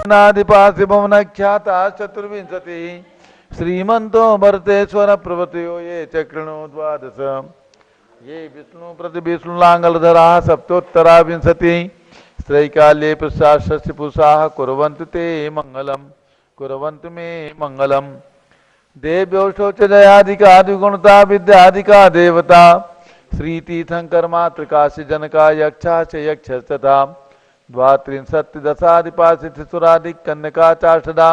नादिपाशिभुवनख्याता चतुर्विंशतिः श्रीमन्तो भरतेश्वर प्रभृतयो ये चक्रणो द्वादश ये विष्णु प्रति विष्णुलांगलधरा सप्तोत्तरा विंशति स्त्रैकाल्ये प्रशास्य पुषाः कुर्वन्तु ते मंगलम कुर्वन्तु मे मंगलम देव्यो शौचजयादिकादिगुणता विद्यादिका देवता श्रीतीर्थंकर मातृकाश्य जनका यक्षा च यक्ष तथा द्वात्रिंशत्तिदशादिपाशिथिसुरादिक कन्यका चाष्टदा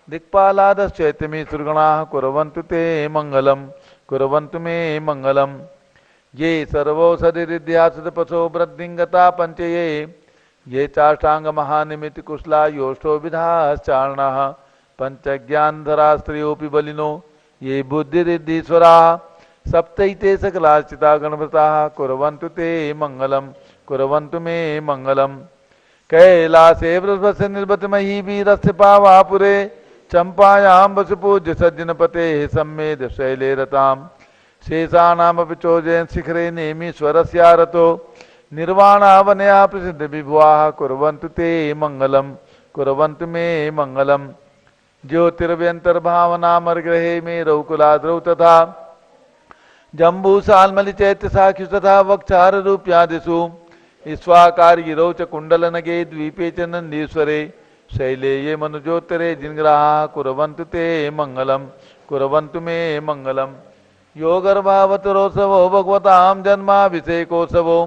दिक्पालादश्चैत्यमी सुरगणाः कुर्वन्तु ते मंगलम कुर्वन्तु मे मंगलम ये सर्वौषधिरिध्यासपशो वृद्धिंगता पंचये ये चाष्टांग महानिमित कुशला योष्टो विधाश्चारणः पंचज्ञानधरा स्त्रियोऽपि बलिनो ये बुद्धिरिद्धीश्वराः सप्तैते सकलाश्चिता गणवृताः कुर्वन्तु ते मंगलम कुर्वन्तु मे मंगलम कैलासे वृषभस्य निर्वतमही वीरस्य पावापुरे चंपायां वसुपूज्य सज्जनपते सम्मेद शैले रताम् शेषाणामपि चोजयन् शिखरे नेमीश्वरस्यारतो निर्वाणावनया प्रसिद्ध विभुवाः कुर्वन्तु ते मंगलम कुर्वन्तु मे मंगलम ज्योतिर्व्यन्तर्भावनामर्ग्रहे मे रौकुलाद्रौ तथा जम्बूसाल्मलिचैत्यसाक्षि तथा वक्षाररूप्यादिषु ईश्वाकार्यगिरौ च कुण्डलनगे द्वीपे च नन्दीश्वरे शैले ये मनुजोत्तरे जिनग्राहाः कुर्वन्तु ते मंगलम कुर्वन्तु मे मंगलम यो गर्भावतरोत्सवो भगवतां जन्माभिषेकोत्सवो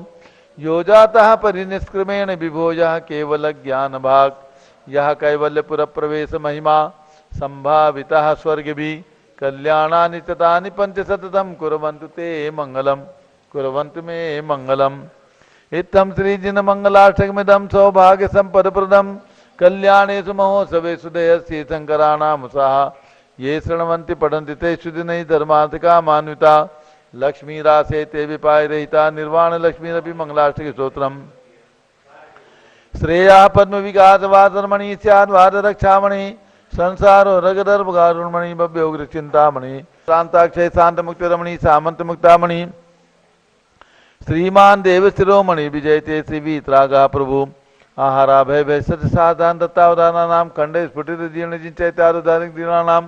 यो जातः परिनिष्क्रमेण विभो यः केवलज्ञानभाक् यः कैवल्यपुरप्रवेश महिमा संभावितः स्वर्गभिः कल्याणानि ततानि पंचशतम् कुर्वन्तु ते मंगलम कुर्वन्तु मे मंगलम इत्थं श्रीजिनमङ्गलाष्टकमिदं सौभाग्यसम्पदप्रदं कल्याणेषु महोत्सवेषु दयस्य शङ्कराणामुषाः ये शृण्वन्ति पठन्ति तेषु दिनैः धर्मार्थकामान्विता लक्ष्मीरासे ते विपायरहिता निर्वाणलक्ष्मीरपि मङ्गलाष्टकस्तोत्रम् श्रेयः पद्मविकासवासरमणि स्याद्वादरक्षामणि संसारो रगदर्भगारुण्मणि भव्योग्रचिन्तामणि शान्ताक्षय शान्तमुक्तिरमणि सामन्तमुक्तामणि श्रीमान देवशिरोमणि विजयते श्रीवीतरागः प्रभु आहाराभय सच साधान दत्तावधानानां खंडे स्फुटित जीर्ण जिंचैत्यारुदानिक दीनानां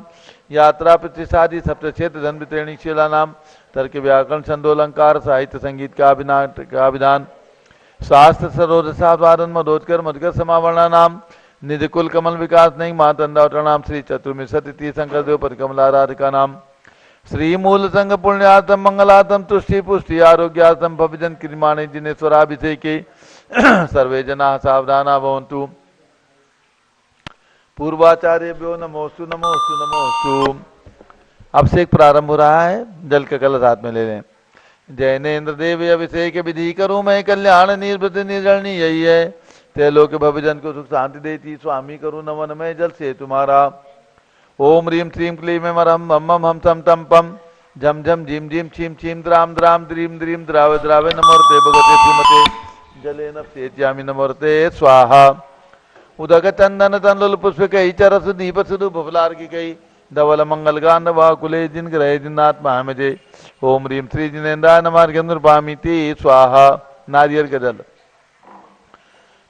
यात्रा प्रतिष्ठादि सप्तक्षेत्र धन वितरणी शीलानां तर्क व्याकरण छंदोलंकार साहित्य संगीत का अभिधान शास्त्र सरोज साधवादन मधोत्कर मधुकर समावर्णानां निधि कुल कमल विकास नहीं मातंदावटनाम श्री चतुर्विंशति तीर्थंकर देव परिकमलाराधिका नाम श्री मूल संघ पुण्यार्थम मंगलार्थम तुष्टि पुष्टि आरोग्यार्थम भविजन क्रियमाणे जिनेश्वराभिषेके सर्वे जना सावधाना भवन्तु। पूर्वाचार्यभ्यो नमोस्तु नमोस्तु नमोस्तु। अभिषेक प्रारंभ हो रहा है, जल का कलश हाथ में ले लें। जैनेन्द्र देव अभिषेक विधि करूं मैं कल्याण निर्वृत निर्जलनी यही है त्रिलोक भविजन को सुख शांति देती स्वामी करूं नमन में जल से तुम्हारा। ओम ह्रीं श्रीं क्लीं मरम मम हम सम तम पम झम झम झीम झीम छीम छीम द्राम द्राम द्रीम द्रीम द्रावे द्रावे नमोर्ते भगवते श्रीमते जलेन सेत्यामि नमोर्ते स्वाहा। उदक चंदन तनलुल पुष्पकै चरस दीप सुदु भवलार्गिकै धवल मंगल गांध वाकुले जिन ग्रहे जिन्नात्मा मजे। ओम ह्रीं श्री जिनेन्द्राय नमार्घ्यं नृपामि ते स्वाहा। नारियल का जल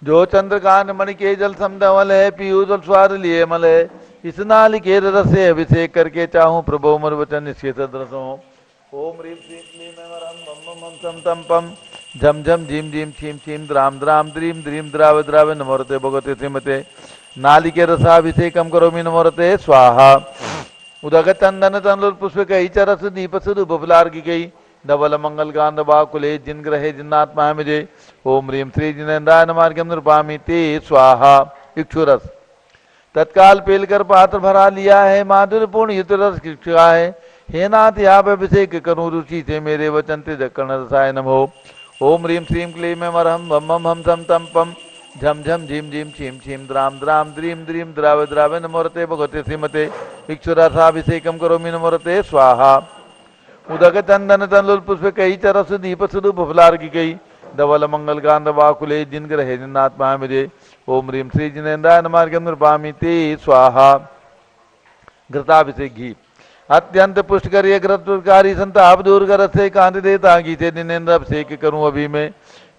जो चंद्रकांत मणि के जल समधवल है पीयूष जल स्वाद लिए मल है इस नाली के रस से अभिषेक करके चाहूं प्रभो मर वचन निश्चेत रसों। ओम ह्रीं श्रीं क्लीं मरम मम मम सम तम पम झम झम झीम झीम छीम छीम द्राम द्राम द्रीम द्रीम द्रावे द्रावे नमोरते भगवते श्रीमते नाली के रसाभिषेकम करोमि नमोरते स्वाहा। उदक चंदन तनलुल पुष्पकै चरस दीप सुदु बफलार्गिकै धवल मंगल गांध वाकुले जिन ग्रहे जिन्नात्मा मजे। ओम ह्रीं श्री जिनेन्द्राय नमार्घ्यं नृपामि ते स्वाहा। इक्षुरस तत्काल पेलकर पात्र भरा लिया है माधुर्यपूर्ण युत रस शिक्षा है हे नाथ आप अभिषेक करूं रुचि से मेरे वचन ते दक्कण रसाय नमो। ओम ह्रीं श्रीं क्लीं मरहम मम हम सम तम पम झम झम झीम झीम छीम छीम द्राम द्राम द्रीम द्रीम द्रावे द्रावे नमोरते भगवते श्रीमते इक्षुरसाभिषेकम करोमि नमोरते स्वाहा। उदक चंदन तनलुल पुष्पकै चरस दीप सुदु भवलार्गिकै धवल मंगल गांध वाकुले जिन ग्रहे जिन्नात्मा मजे। ओम ह्रीं श्री जिनेन्द्राय नमार्घ्यं नृपामि ते स्वाहा। घृताभिषेक घी अत्यंत पुष्टकर घृतकारी संताप दूर कर से कांति देता घी से जिनेन्द्र अभिषेक करूं अभी मैं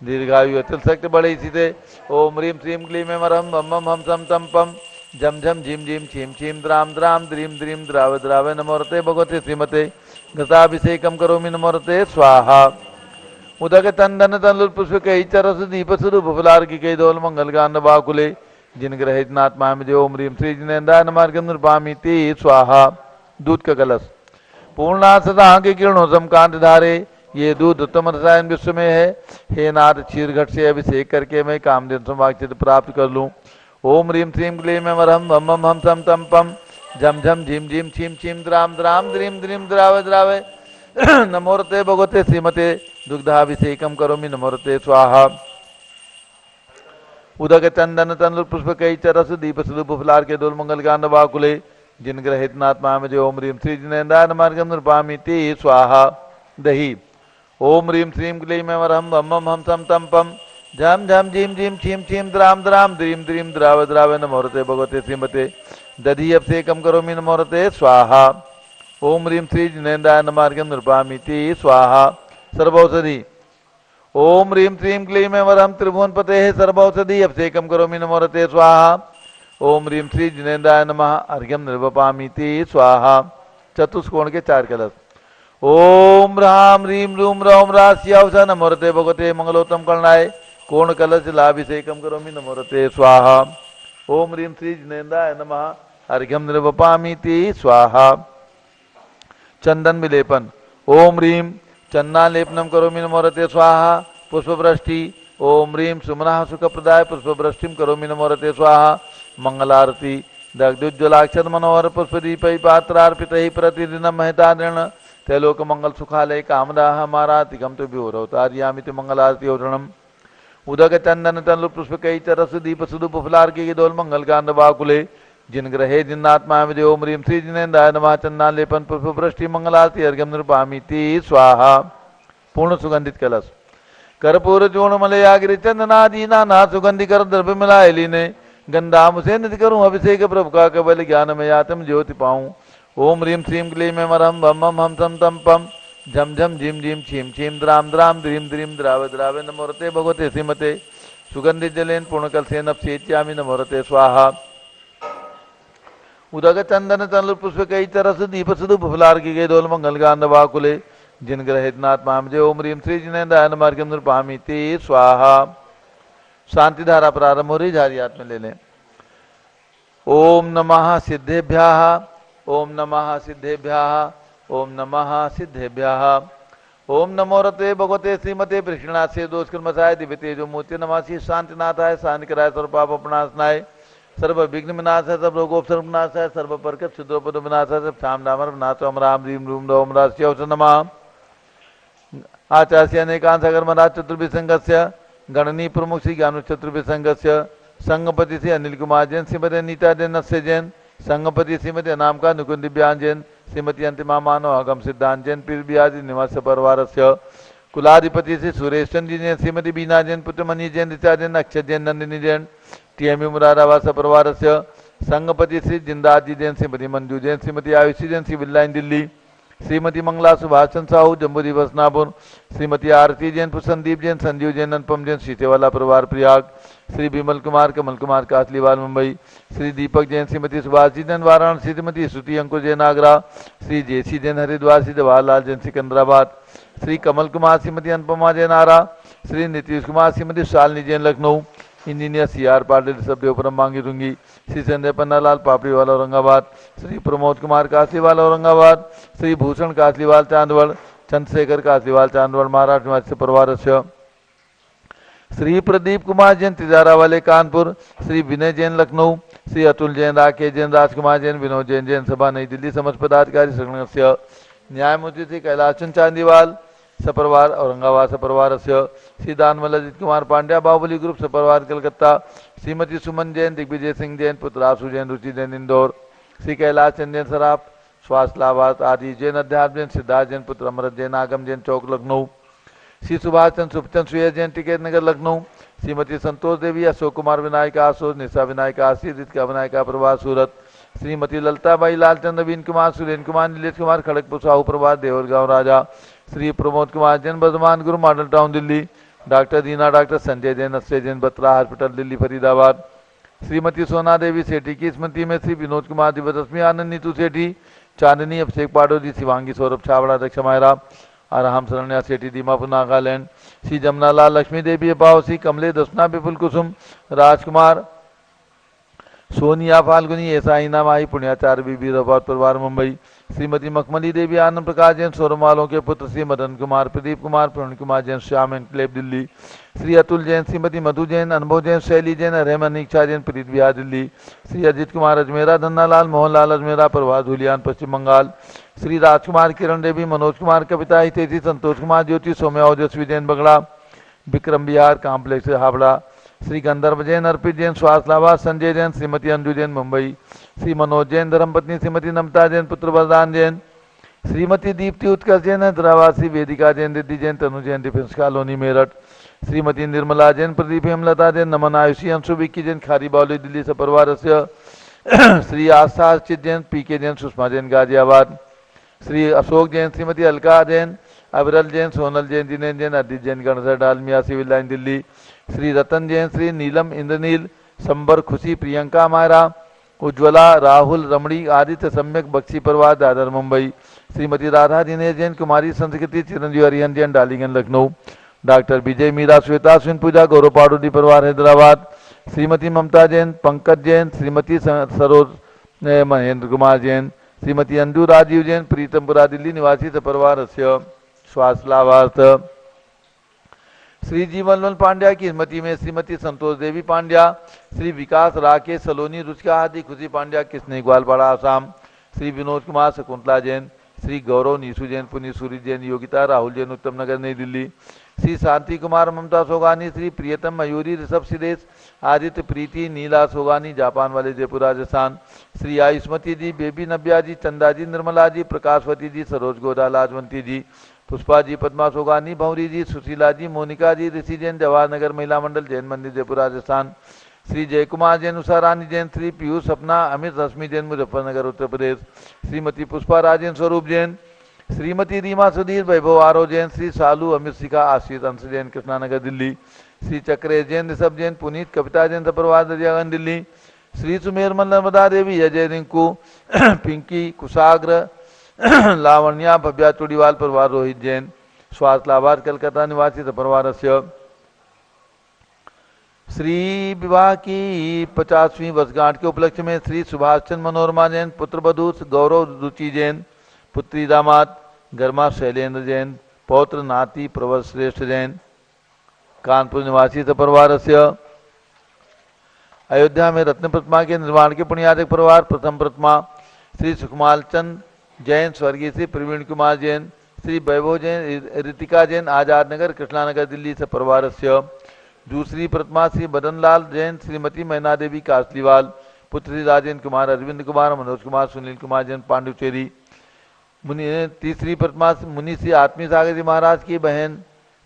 दीर्घायु अतुल शक्ति बड़े सीधे। ओम ह्रीम श्रीम क्लीम मरहम बम बम हम सम तम पम झम झम झिम झिम छीम छीम द्राम द्राम द्रीम द्रीम द्राव द्रावे नमोरते भगवते श्रीमते घृताभिषेकम करोमि नमोरते स्वाहा। उदक तंदन तनुल पुष्प कई चरस दीप स्वरूप फलार की कई दोल मंगल गान बाकुले जिन ग्रहित नात्मा में ओम ह्रीम श्री जिनेन्द्राय नमार्गम नृपामिति स्वाहा। दूध का कलश पूर्णा सदा के किरणों समकांत धारे ये दूध उत्तम रसायन विश्व में है। हे नाथ क्षीरघट से अभिषेक करके मैं कामधेनु समाचित प्राप्त कर लूं। ओम ह्रीम श्रीम क्लीम मरहम बम बम हम सम तम पम झम झम झिम झिम छीम छीम द्राम द्राम द्रीम द्रीम द्रावे द्रावे नमोरते भगवते श्रीमते दुग्धाभिषेकम करोमि नमोरते स्वाहा। उदक चंदन तनुल पुष्प कई चरस दीप स्वरूप फलार के दोल मंगल गान बाकुले जिन ग्रहित नात्मा में ओम ह्रीम श्री जिनेन्द्राय नमार्गम नृपामिति स्वाहा। दही ओम ह्रीम श्रीम क्लीम मरहम बम बम हम सम तम पम झम झम झीम झीम छीम छीम द्राम द्राम द्रीम द्रीम द्राव द्रावे नमोरते भगवते श्रीमते दधी अभिषेकम करोमि नमोरते स्वाहा। ओम ह्रीम श्री जिनेन्द्राय नमार्गम नृपामिति स्वाहा। सर्वौषधि ओम ह्रीम श्रीम क्लीम वरहम त्रिभुवन पते सर्वौषधि अभिषेकम करोमि नमोरते स्वाहा। ओम ह्रीम श्री जिनेन्द्राय नमः अर्घ्यम निर्वपामिति स्वाहा। चतुष्कोण के 4 कलश ओम ह्राम ह्रीम रूम रौम रास्यावसा नमोरते भगवते मंगलोत्तम कर्णाय कोण कलश लाभिषेकम करोमि नमोरते स्वाहा। ओम ह्रीम श्री जिनेन्द्राय नमः अर्घ्यम निर्वपामिति स्वाहा। चंदन विलेपन ओम ह्रीम चन्नालेपनम करोमि नमोरते स्वाहा। पुष्पवृष्टि ओम ह्रीम सुमना सुखप्रदाय पुष्पवृष्टिम करोमि नमोरते स्वाहा। मंगलारती दग्धुज्ज्वलाक्षर मनोहर पुष्पदीपै पात्रार्पितैः प्रतिदिनं महतादृण त्रैलोक मंगल सुखालय कामदाह मारातिकम तो विहोरवतार्यामिति मंगलारती औषणम। उदक चंदन तनुल पुष्प कई चरस दीप सुदुप फलार के दोल मंगल कांड बाकुले जिन ग्रहे जिन्नात्मा में ओम ह्रीम श्री जिनेन्द्राय नमः चन्नालेपन पुष्प वृष्टि मंगलारती अर्घ्यम नृपामिति स्वाहा। पूर्ण सुगंधित कलश कर्पूर चूर्ण मलयागिरि चंदनादि नाना सुगंधि कर द्रव्य मिलाए लीने गंधाम से नित करूं अभिषेक प्रभु का केवल ज्ञान में आत्म ज्योति पाऊं। ओम ह्रीम श्रीम क्लीम मरहम बम बम हम सम तम पम झम झम झिम झिम छीम छीम द्राम द्राम द्रीम द्रीम द्राव द्रावे नमोरते भगवते श्रीमते सुगंधित जलेन पूर्णकलसेन अभिषेच्यामि नमोरते स्वाहा। उदक चंदन तनुल पुष्प कई तरस दीप सुदुप फलार की गए दोल मंगल गान वाकुले जिन ग्रहित नात्मा में ओम ह्रीम श्री जिनेन्द्राय नमार्गम नृपामिति स्वाहा। शांति धारा प्रारंभ हो रही, झारी हाथ में ले लें। ओम नमः सिद्धेभ्यः ओम नमः सिद्धेभ्यः ओम नमः सिद्धेभ्यः। ओम नमोरते भगवते श्रीमते कृष्णास्य दोषकर्मसाय दिव्य तेजो मूर्ति नमासि शांतिनाथाय शांतिकराय सर्वपापनाशनाय सर्व विघ्न विनाशाय सर्व रोगोपसर्ग विनाशाय सर्व परकत शुद्धोपद विनाशाय सब शाम डामर विनाशो राम रीम रूम रोम राष्ट्य नमः। आचार्य अनेकांत सागर महाराज चतुर्भि संघस्य गणनी प्रमुख श्री ज्ञानु चतुर्भि संघस्य संगपति श्री अनिल कुमार जैन श्रीमती अनीता जैन नस्य जैन संगपति श्रीमती अनाम का नुकुंद दिव्यान जैन श्रीमती अंतिमा मानव अगम सिद्धांत जैन पीर बिहारी निवास परिवार कुलाधिपति श्री सुरेश चंद्र जैन श्रीमती बीना जैन पुत्रमणि जैन ऋचा जैन अक्षय जैन नंदिनी जैन टीएमयू मुरादाबाद परिवार संगपति श्री जिंदाज जी जैन श्रीमती मंजू जैन श्रीमती आयुषी जैन श्री विल्लाइन दिल्ली श्रीमती मंगला सुभाषचंद साहू जम्बू दिवस नापुर श्रीमती आरती जैन संदीप जैन संजीव जैन अनुपम जैन शीशेवाला परिवार Prayag Shri Vimal Kumar Kamal Kumar Kasliwal Mumbai Shri Deepak Jain Shrimati Subhash Jain Varanasi Shrimati Shruti Ankur Jain Agra Shri JC Jain Haridwar Shri Jawaharlal Jain Secunderabad Shri Kamal Kumar Shrimati Anupama Jain Ara Shri Nitish Kumar Shrimati Shalini Jain Lucknow engineer C R Patil Sabdevpuram Mangi Rungi Shri Sanjay Pannalal Papriwal Aurangabad Shri Pramod Kumar Kasliwal Aurangabad Shri Bhushan Kasliwal Chandwad Chandrashekhar Kasliwal Chandwad Maharashtra निवासी परिवार श्री प्रदीप कुमार जैन तिजारा वाले कानपुर श्री विनय जैन लखनऊ श्री अतुल जैन राकेश जैन राजकुमार जैन विनोद जैन जैन सभा नई दिल्ली समस्त पदाधिकारी संघ न्यायमूर्ति श्री कैलाश चंद चांदीवाल सपरिवार औरंगाबाद सपरिवार श्री दानमल अजित कुमार पांड्या बाहुबली ग्रुप सपरिवार कलकत्ता श्रीमती सुमन जैन दिग्विजय सिंह जैन पुत्र आशु जैन रुचि जैन इंदौर श्री कैलाश चंद जैन सराफ स्वास्थलाबाद आदि जैन अध्यात्म जैन सिद्धार्थ जैन पुत्र अमृत जैन आगम जैन चौक लखनऊ श्री सुभाष चंद सुखचंद सुयस जैन टिकैत नगर लखनऊ श्रीमती संतोष देवी अशोक कुमार विनायक आशोच निशा विनायक आशीष रितिका विनायक प्रभात सूरत श्रीमती ललताबाई लालचंद नवीन कुमार सुरेंद्र कुमार नीलेश कुमार खड़गपुर साहू प्रभात देवरगांव राजा श्री प्रमोद कुमार जैन बर्धमान गुरु मॉडल टाउन दिल्ली डॉक्टर दीना डॉक्टर संजय जैन अक्षय जैन बत्रा हॉस्पिटल दिल्ली फरीदाबाद। श्रीमती सोना देवी सेठी की स्मृति में श्री विनोद कुमार दिवदश्मी आनंद नीतू सेठी चांदनी अभिषेक पाडोजी शिवांगी सौरभ छावड़ा दक्ष मायरा आराम शरण्या सेठी दीमापुर नागालैंड। श्री जमनालाल लक्ष्मी देवी अपाव श्री कमले दसना विपुल कुसुम राजकुमार सोनिया फाल्गुनी ऐसा इना माही पुण्याचार्य बीबी रबावत परिवार मुंबई। श्रीमती मखमली देवी आनंद प्रकाश जैन सोरमालों के पुत्र श्री मदन कुमार प्रदीप कुमार प्रवीण कुमार जैन श्याम एनक्लेव दिल्ली। श्री अतुल जैन श्रीमती मधु जैन अनुभव जैन शैली जैन रहमान इच्छा जैन प्रीत बिहार दिल्ली। श्री अजित कुमार अजमेरा धन्नालाल मोहनलाल अजमेरा प्रभात धुलियान पश्चिम बंगाल। श्री राजकुमार किरण देवी मनोज कुमार कविता हितेशी संतोष कुमार ज्योति सौम्या ओजस्वी जैन बगड़ा विक्रम बिहार कॉम्प्लेक्स हावड़ा। श्री गंधर्व जैन अर्पित जैन स्वास्थलाबाद संजय जैन श्रीमती अंजू जैन मुंबई। श्री मनोज जैन धर्मपत्नी श्रीमती नमता जैन पुत्र वरदान जैन। श्रीमती दीप्ति उत्कर्ष जैन हैदराबाद। श्री वेदिका जैन रिद्धि जैन तनु जैन डिफेंस कॉलोनी मेरठ। श्रीमती निर्मला जैन प्रदीप हेमलता जैन नमन आयुषी अंशु विक्की जैन खारी बावली दिल्ली सपरिवार। श्री आस्था अर्चित जैन पीके जैन सुषमा जैन गाजियाबाद। श्री अशोक जैन श्रीमती अलका जैन अविरल जैन सोनल जैन जिनेन्द्र जैन अदित जैन गणसर डालमिया सिविल लाइन दिल्ली। श्री रतन जैन श्री नीलम इंद्रनील संबर खुशी प्रियंका मायरा उज्ज्वला राहुल रमणी आदित्य सम्यक बक्सी परिवार दादर मुंबई। श्रीमती राधा दिनेश जैन कुमारी संस्कृति चिरंजीव हरिहन जैन डालीगंज लखनऊ। डॉक्टर विजय मीरा श्वेता अश्विन पूजा गौरव पाडोदी परिवार हैदराबाद। श्रीमती ममता जैन पंकज जैन श्रीमती सरोज महेंद्र कुमार जैन। श्रीमती अंजू राजीव जैन प्रीतमपुरा दिल्ली निवासी सपरिवार स्वास्थलावार्थ। श्री जीवनलाल पांड्या की स्मृति में श्रीमती संतोष देवी पांड्या श्री विकास राकेश सलोनी रुचिका आदि खुशी पांड्या किसने ग्वालपाड़ा आसाम। श्री विनोद कुमार शकुंतला जैन श्री गौरव नीसू जैन पुनीत सूरी जैन योगिता राहुल जैन उत्तम नगर नई दिल्ली। श्री शांति कुमार ममता सोगानी श्री प्रियतम मयूरी ऋषभ सिदेश आदित्य प्रीति नीला सोगानी जापान वाले जयपुर राजस्थान। श्री आयुष्मती जी बेबी नव्या जी चंदा जी निर्मला जी प्रकाशवती जी सरोज गोदा लाजवंती जी पुष्पा जी पद्मा सोगानी भंवरी जी सुशीला जी मोनिका जी ऋषि जैन जवाहर नगर महिला मंडल जैन मंदिर जयपुर राजस्थान। श्री जयकुमार जैन उषा रानी जैन श्री पीयूष सपना अमित रश्मि जैन मुजफ्फरनगर उत्तर प्रदेश। श्रीमती पुष्पा राजेन स्वरूप जैन श्रीमती रीमा सुधीर वैभव आरो जैन श्री सालू अमित शिखा आशीष अंश जैन कृष्णानगर दिल्ली। श्री चक्रेश जैन ऋषभ जैन पुनीत कविता जैन सपरवार दरियागंज दिल्ली। श्री सुमेरमल नर्मदा देवी अजय रिंकू पिंकी कुशाग्र लावण्या भव्या चुड़ीवाल परिवार रोहित जैन स्वास्थलाबाद कलकत्ता निवासी सपरिवार। श्री विवाह की 50वीं वर्षगांठ के उपलक्ष्य में श्री सुभाष चंद्र मनोरमा जैन पुत्र वधू गौरव रुचि जैन पुत्री दामाद गर्मा शैलेंद्र जैन पौत्र नाती प्रवर श्रेष्ठ जैन कानपुर निवासी सपरिवार। अयोध्या में रत्न प्रतिमा के निर्माण के पुण्यादक परिवार प्रथम प्रतिमा श्री सुकुमाल चंद जैन स्वर्गीय श्री प्रवीण कुमार जैन श्री वैभव जैन ऋतिका जैन आजाद नगर कृष्णानगर दिल्ली सपरिवार। दूसरी प्रतिमा श्री बदनलाल जैन श्रीमती मैना देवी कासलीवाल पुत्र श्री राजेंद्र कुमार अरविंद कुमार मनोज कुमार सुनील कुमार जैन पांडुचेरी। तीसरी प्रतिमा मुनि श्री आत्मी सागर जी महाराज की बहन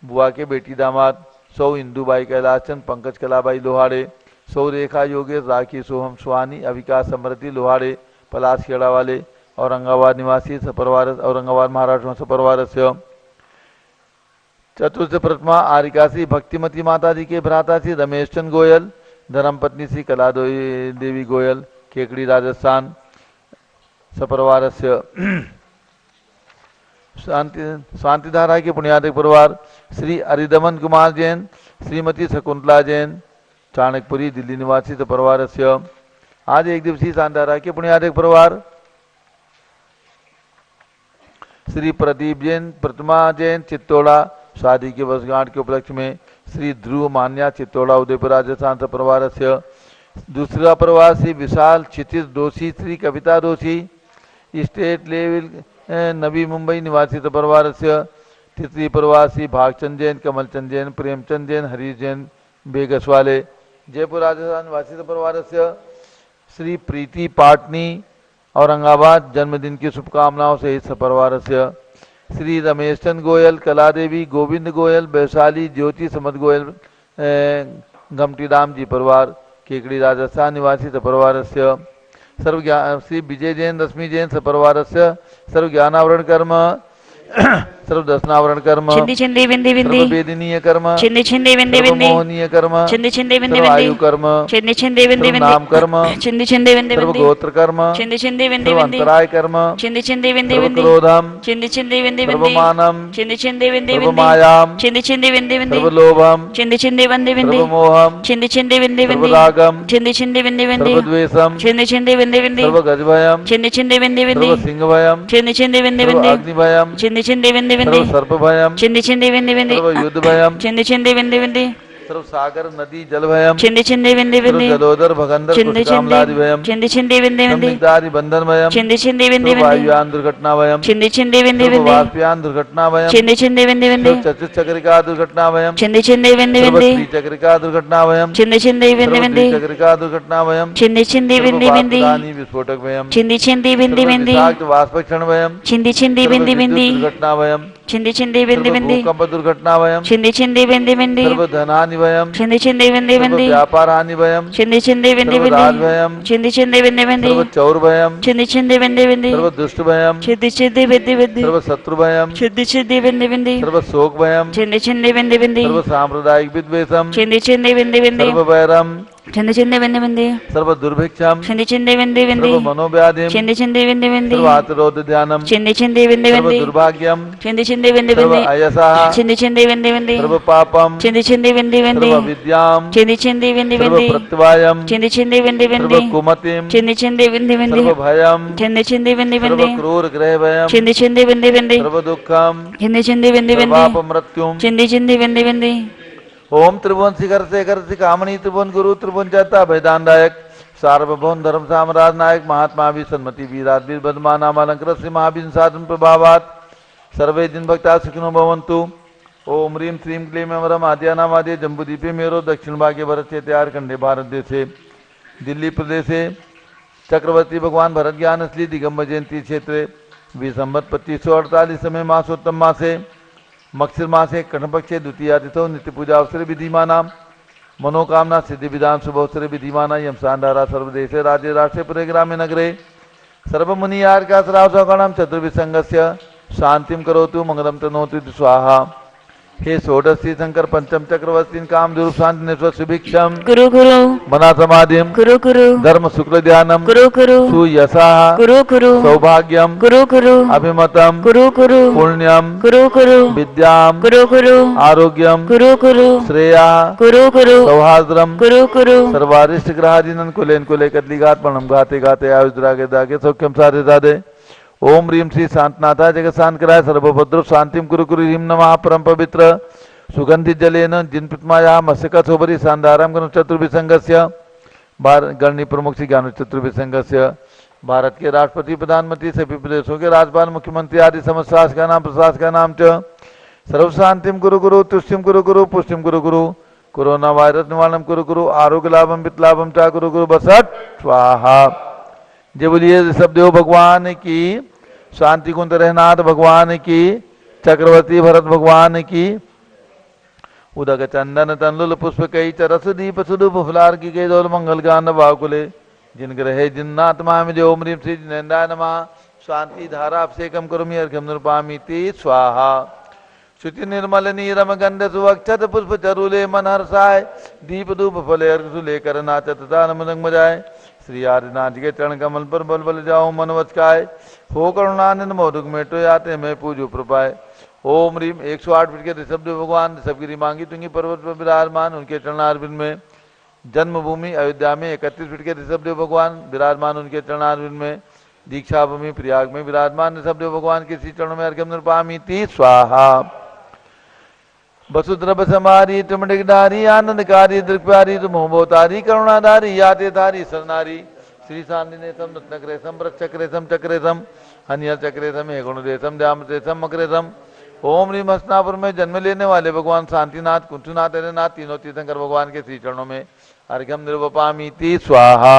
बुआ के बेटी दामाद सौ इंदुबाई कैलाश चंद पंकज कलाबाई लोहाड़े सौ रेखा योगेश राखी सोहम सुहानी अविका समृद्धि लोहाड़े पलाश खेड़ा वाले औरंगाबाद निवासी सपरिवार औरंगाबाद महाराष्ट्र सपरिवार। चतुर्थ प्रतिमा आरिका श्री भक्तिमती माता जी के भ्राता श्री रमेश चंद गोयल धर्मपत्नी श्री कला देवी गोयल केकड़ी राजस्थान सपरिवार। शांतिधारा के पुण्यादक परिवार श्री अरिदमन कुमार जैन श्रीमती शकुंतला जैन चाणकपुरी दिल्ली निवासी सपरिवार। आज एक दिवसीय शांतिधारा के पुण्यादक परिवार श्री प्रदीप जैन प्रतिमा जैन चित्तौड़ा शादी के वर्षगांठ के उपलक्ष्य में श्री ध्रुव मान्या चित्तौड़ा उदयपुर राजस्थान परिवार। दूसरा परिवार श्री विशाल क्षितिज दोषी श्री कविता दोषी स्टेट लेवल नवी मुंबई निवासी परिवार। तृतीय परिवार श्री भागचंद जैन कमलचंद जैन प्रेमचंद जैन हरीश जैन बेगस वाले जयपुर राजस्थान निवासी परिवार। श्री प्रीति पाटनी औरंगाबाद जन्मदिन की शुभकामनाओं से इस परिवार। श्री रमेश चंद गोयल कला देवी गोविंद गोयल वैशाली ज्योति समद गोयल घमटी राम जी परिवार केकड़ी राजस्थान निवासी सपरिवार। सर्व श्री विजय जैन रश्मि जैन सपरिवार सर्व ज्ञानावरण कर्म सर्व दर्शनावरण कर्म, छिंदी छिंदी बिंदी बिंदी, सर्व वेदनीय कर्म, छिंदी छिंदी बिंदी सर्व बिंदी, मोहनीय कर्म, छिंदी छिंदी बिंदी सर्व बिंदी, आयु कर्म, छिंदी छिंदी बिंदी सर्व बिंदी, नाम कर्म, छिंदी छिंदी बिंदी सर्व बिंदी, गोत्र कर्म, छिंदी छिंदी बिंदी सर्व बिंदी, अंतराय कर्म, छिंदी छिंदी बिंदी सर्व बिंदी, क्रोधम, छिंदी छिंदी बिंदी सर्व बिंदी, मानम, छिंदी छिंदी बिंदी सर्व बिंदी, मायाम, छिंदी छिंदी बिंदी बिंदी, सर्व लोभम, छिंदी छिंदी बिंदी बिंदी, सर्व मोहम, छिंदी छिंदी बिंदी सर्व बिंदी, रागम, छिंदी छिंदी बिंदी बिंदी, सर्व द्वेषम, छिंदी छिंदी बिंदी बिंदी, सर्व गजभयम, छिंदी छिंदी बिंदी बिंदी, सर्व सिंहभयम, छिंदी छिंदी बिंदी सर्व बिंदी, अग्निभयम, छिंदी छिंदी बिंदी सर्व बिंदी, सर्पभयम, छिंदी छिंदी बिंदी बिंदी, सर्व युद्धभयम, छिंदी छिंदी बिंदी बिंदी, सर्व सागर नदी जलभयम, छिंदी छिंदी बिंदी सर्व बिंदी, जलोदर भगंदर छिंदी छिंदी, कुशकामलादिभयम, छिंदी छिंदी बिंदी बिंदी, संदिग्धादि बंधनभयम, छिंदी छिंदी बिंदी सर्व बिंदी, वायुयान दुर्घटनाभयम, छिंदी छिंदी बिंदी सर्व बिंदी, वाष्पयान दुर्घटनाभयम, छिंदी छिंदी बिंदी बिंदी, सर्व चतुश्चक्रिका दुर्घटनाभयम, छिंदी छिंदी बिंदी सर्व बिंदी, त्रिचक्रिका दुर्घटनाभयम, छिंदी छिंदी बिंदी सर्व बिंदी, द्विचक्रिका दुर्घटनाभयम, छिंदी छिंदी सर्व बिंदी बिंदी, वाष्पदानी विस्फोटकभयम, छिंदी छिंदी बिंदी सर्व बिंदी, विषाक्त वाष्पक्षणभयम, छिंदी छिंदी सर्व बिंदी विद्युत बिंदी, दुर्घटनाभयम, छिंदी छिंदी बिंदी सर्व बिंदी, भूकंप दुर्घटनाभयम, छिंदी छिंदी बिंदी बिंदी, सर्व धनानिभयम, छिंदी छिंदी बिंदी सर्व बिंदी, व्यापार हानिभयम, छिंदी छिंदी बिंदी सर्व बिंदी, राजभयम, छिंदी छिंदी बिंदी बिंदी, सर्व चौरभयम, छिंदी छिंदी बिंदी बिंदी, सर्व दुष्टभयम, छिंदी छिंदी बिंदी बिंदी, सर्व शत्रुभयम, छिंदी छिंदी बिंदी बिंदी, सर्व शोकभयम, छिंदी छिंदी बिंदी बिंदी, सर्व सांप्रदायिक विद्वेषम, छिंदी छिंदी बिंदी बिंदी, सर्व वैरम, छिंदी छिंदी बिंदी बिंदी, सर्व दुर्भिक्षम, छिंदी छिंदी बिंदी बिंदी, सर्व मनोव्याधिम, छिंदी छिंदी बिंदी बिंदी, सर्व आतरोध ध्यानम, छिंदी छिंदी बिंदी सर्व बिंदी, दुर्भाग्यम, छिंदी छिंदी बिंदी सर्व बिंदी, अयसः, छिंदी छिंदी बिंदी बिंदी, सर्व पापम, छिंदी छिंदी बिंदी बिंदी, सर्व विद्याम, छिंदी छिंदी बिंदी सर्व बिंदी, प्रत्यवायम, छिंदी छिंदी बिंदी सर्व बिंदी, कुमतिम, छिंदी छिंदी बिंदी बिंदी, सर्व भयम, छिंदी छिंदी बिंदी सर्व बिंदी, क्रूर ग्रह भयम, छिंदी छिंदी बिंदी बिंदी, सर्व दुखम, छिंदी छिंदी बिंदी बिंदी, सर्वापमृत्युम। छिंदी छिंदी बिंदी बिंदी, ओम त्रिभुवन शिखर शेखर शिखामणि त्रिभुवन गुरु त्रिभुवन जाता भैदानदायक सार्वभौम धर्म साम्राज्य नायक महात्मा भी सन्मति वीराधीर बदमा नामालंकृत श्री महावीर साधन प्रभावात सर्वे जिन भक्ता सुखिनो भवन्तु। ओम ह्रीं श्रीं क्लीं अमरम आद्यानामाद्य जम्बूदीपे मेरो दक्षिण भागे भरत क्षेत्र खंडे भारत देशे दिल्ली प्रदेशे चक्रवर्ती भगवान भरत ज्ञान श्री दिगंबर जयंती क्षेत्रे विसंवत 2548 समय मासोत्तम मासे मक्षिर मासे कण्ठपक्षे द्वितीयातिथौ नित्य पूजा अवसरे विधिमानां मनोकामना सिद्धि विधान शुभ अवसरे विधिमाना यम सांधारा सर्वदेशे राज्य राष्ट्रे पुरे ग्रामे नगरे सर्वमुनि यार्का श्रावसगणम चतुर्विसंगस्य शांतिम करोतु मंगलम तनोतु स्वाहा। हे षोडशी शंकर पंचम चक्रवर्ती काम दुरूप शांति नेश्वर सुभिक्षम गुरु गुरु, मना समाधिम गुरु गुरु, धर्म शुक्ल ध्यानम गुरु गुरु, सुयसा गुरु गुरु, सौभाग्यम गुरु गुरु, अभिमतम गुरु गुरु, पुण्यम गुरु गुरु, विद्याम गुरु गुरु, आरोग्यम गुरु गुरु, श्रेया गुरु गुरु, सौहार्द्रम गुरु गुरु, सर्वारिष्ट ग्रहाधीनन कुलेन कुले कदलीघात पणम घाते घाते आयुष द्रागे दागे सौख्यम साधे साधे। ओम ह्रीं श्री शांतनाथा जगत शांत कराय सर्वभद्र शांतिम कुरु कुरु ह्रीं नमः परम पवित्र सुगंधित जलेन जिन प्रतिमाया मस्यका सोबरी शानदारम गण चतुर्विसंगस्य गणनी प्रमुख श्री ज्ञान चतुर्विसंगस्य भारत के राष्ट्रपति प्रधानमंत्री सभी प्रदेशों के राज्यपाल मुख्यमंत्री आदि समस्त शासका नाम प्रशासका नाम च सर्व शांतिम गुरु गुरु तुष्टिम गुरु गुरु पुष्टिम गुरु गुरु कोरोना वायरस निवारणम गुरु गुरु आरोग्य लाभम वित्त लाभम चा गुरु गुरु बसट स्वाहा। जय बोलिए ऋषभदेव भगवान की, शांति कुंज रहनाथ भगवान की, चक्रवर्ती भरत भगवान की। उदक चंदन तंदुल पुष्प कई चरस दीप सुदुप फुलार की गई दौल मंगल गान बाकुले जिन ग्रहे जिन्नात्मा में जो ओम ह्रीं श्री जिनेन्द्राय नमः शांति धारा अभिषेकम करोमि अर्घ्यम निरूपयामि स्वाहा। शुचि निर्मल नीरम गंध सुवक्षत पुष्प चरुले मन हर्षाय दीप धूप फले अर्घ सुलेकर नाचत दान मृदंग बजाय श्री आदिनाथ के चरण कमल पर बल बल जाऊं मन वचकाय हो करुणानंद मोदक मेटो याते मैं पूजो प्रपाय। ओम ह्रीं 108 फीट के ऋषभदेव भगवान ऋषभगिरी मांगी तुंगी पर्वत पर विराजमान उनके चरणारविंद में जन्मभूमि अयोध्या में 31 फीट के ऋषभदेव भगवान विराजमान उनके चरणारविंद में दीक्षा भूमि प्रयाग में विराजमान ऋषभदेव भगवान के श्री चरणों में अर्घ्यम निरूपयामि स्वाहा। वसुद्रभ समारी त्रिमंडकधारी आनंदकारी दृक्प्यारी तुमोतारी करुणाधारी याते धारी सरनारी श्री शांतिनेशम रत्नक्रेशम वृक्षक्रेशम चक्रेशम हनियर चक्रेशम हे गुणदेशम ध्यामदेशम मकरेशम। ओम ह्रीं हस्तिनापुर में जन्म लेने वाले भगवान शांतिनाथ कुंठुनाथ हरिनाथ तीनों तीर्थंकर भगवान के श्री चरणों में अर्घ्यम निरूपयामि स्वाहा।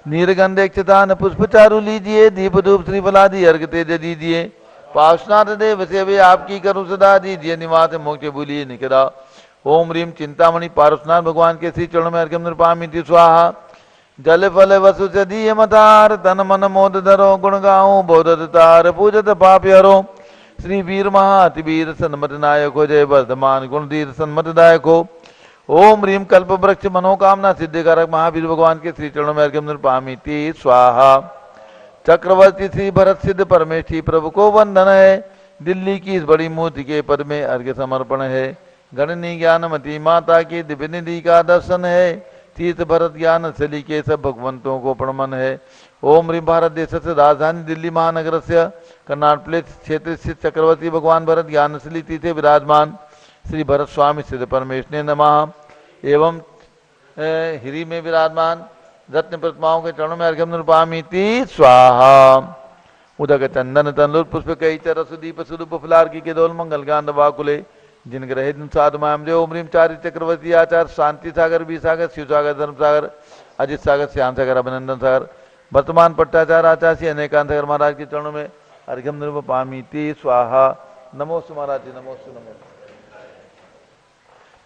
नीरगंध क्षतान पुष्प चारु लीजिए दीप धूप श्रीफलादि अर्घ तेज दीजिए पार्श्वनाथ देव सेवे आपकी करूँ सदा दीजिए निवास मोक्ष भूलिए निकदा। ओम ह्रीं चिंतामणि पार्श्वनाथ भगवान के श्री चरणों में अर्घ्यम निरूपयामि स्वाहा। जल फल वसु चदीय मतार तन मन मोद धरो गुण गाऊं बोधत तार पूजत पाप हरो श्री वीर महाति वीर सन्मत नायक हो जय वर्धमान गुण धीर सन्मत दायक हो। ओम ह्रीम कल्प वृक्ष मनोकामना सिद्धिकारक महावीर भगवान के श्री चरणों में अर्घ्य नृपामीति स्वाहा। चक्रवर्ती श्री भरत सिद्ध परमेष्ठी प्रभु को वंदन है। दिल्ली की इस बड़ी मूर्ति के पद में अर्घ्य समर्पण है। गणनी ज्ञानमती माता की दिव्य निधि का दर्शन है। तीर्थ भरत ज्ञान शैली के सब भगवंतों को प्रणमन है। ओम ह्रीम भारत देश से राजधानी दिल्ली महानगर से कर्नाटक प्लेस क्षेत्र स्थित चक्रवर्ती भगवान भरत ज्ञानशैली तीर्थ विराजमान श्री भरत स्वामी सिद्ध परमेश्वरी नमः। एवं हिरी में विराजमान रत्न प्रतिमाओं के चरणों में अर्घ्यम नृपामीति स्वाहा। उदक चंदन तंदुर पुष्प कई चरसुदीप सुदूप फुलार्की के दोल मंगल गांध वाकुले जिन ग्रहे दिन साधु माम देव ओम ह्रीम चारि चक्रवर्ती आचार शांति सागर बी सागर शिव सागर धर्म सागर अजित सागर श्याम सागर अभिनंदन सागर वर्तमान पट्टाचार आचार्य श्री अनेकांत सागर महाराज के चरणों में अर्घ्यम नृपामीति स्वाहा। नमोस्तु महाराज जी नमोस्तु नमो।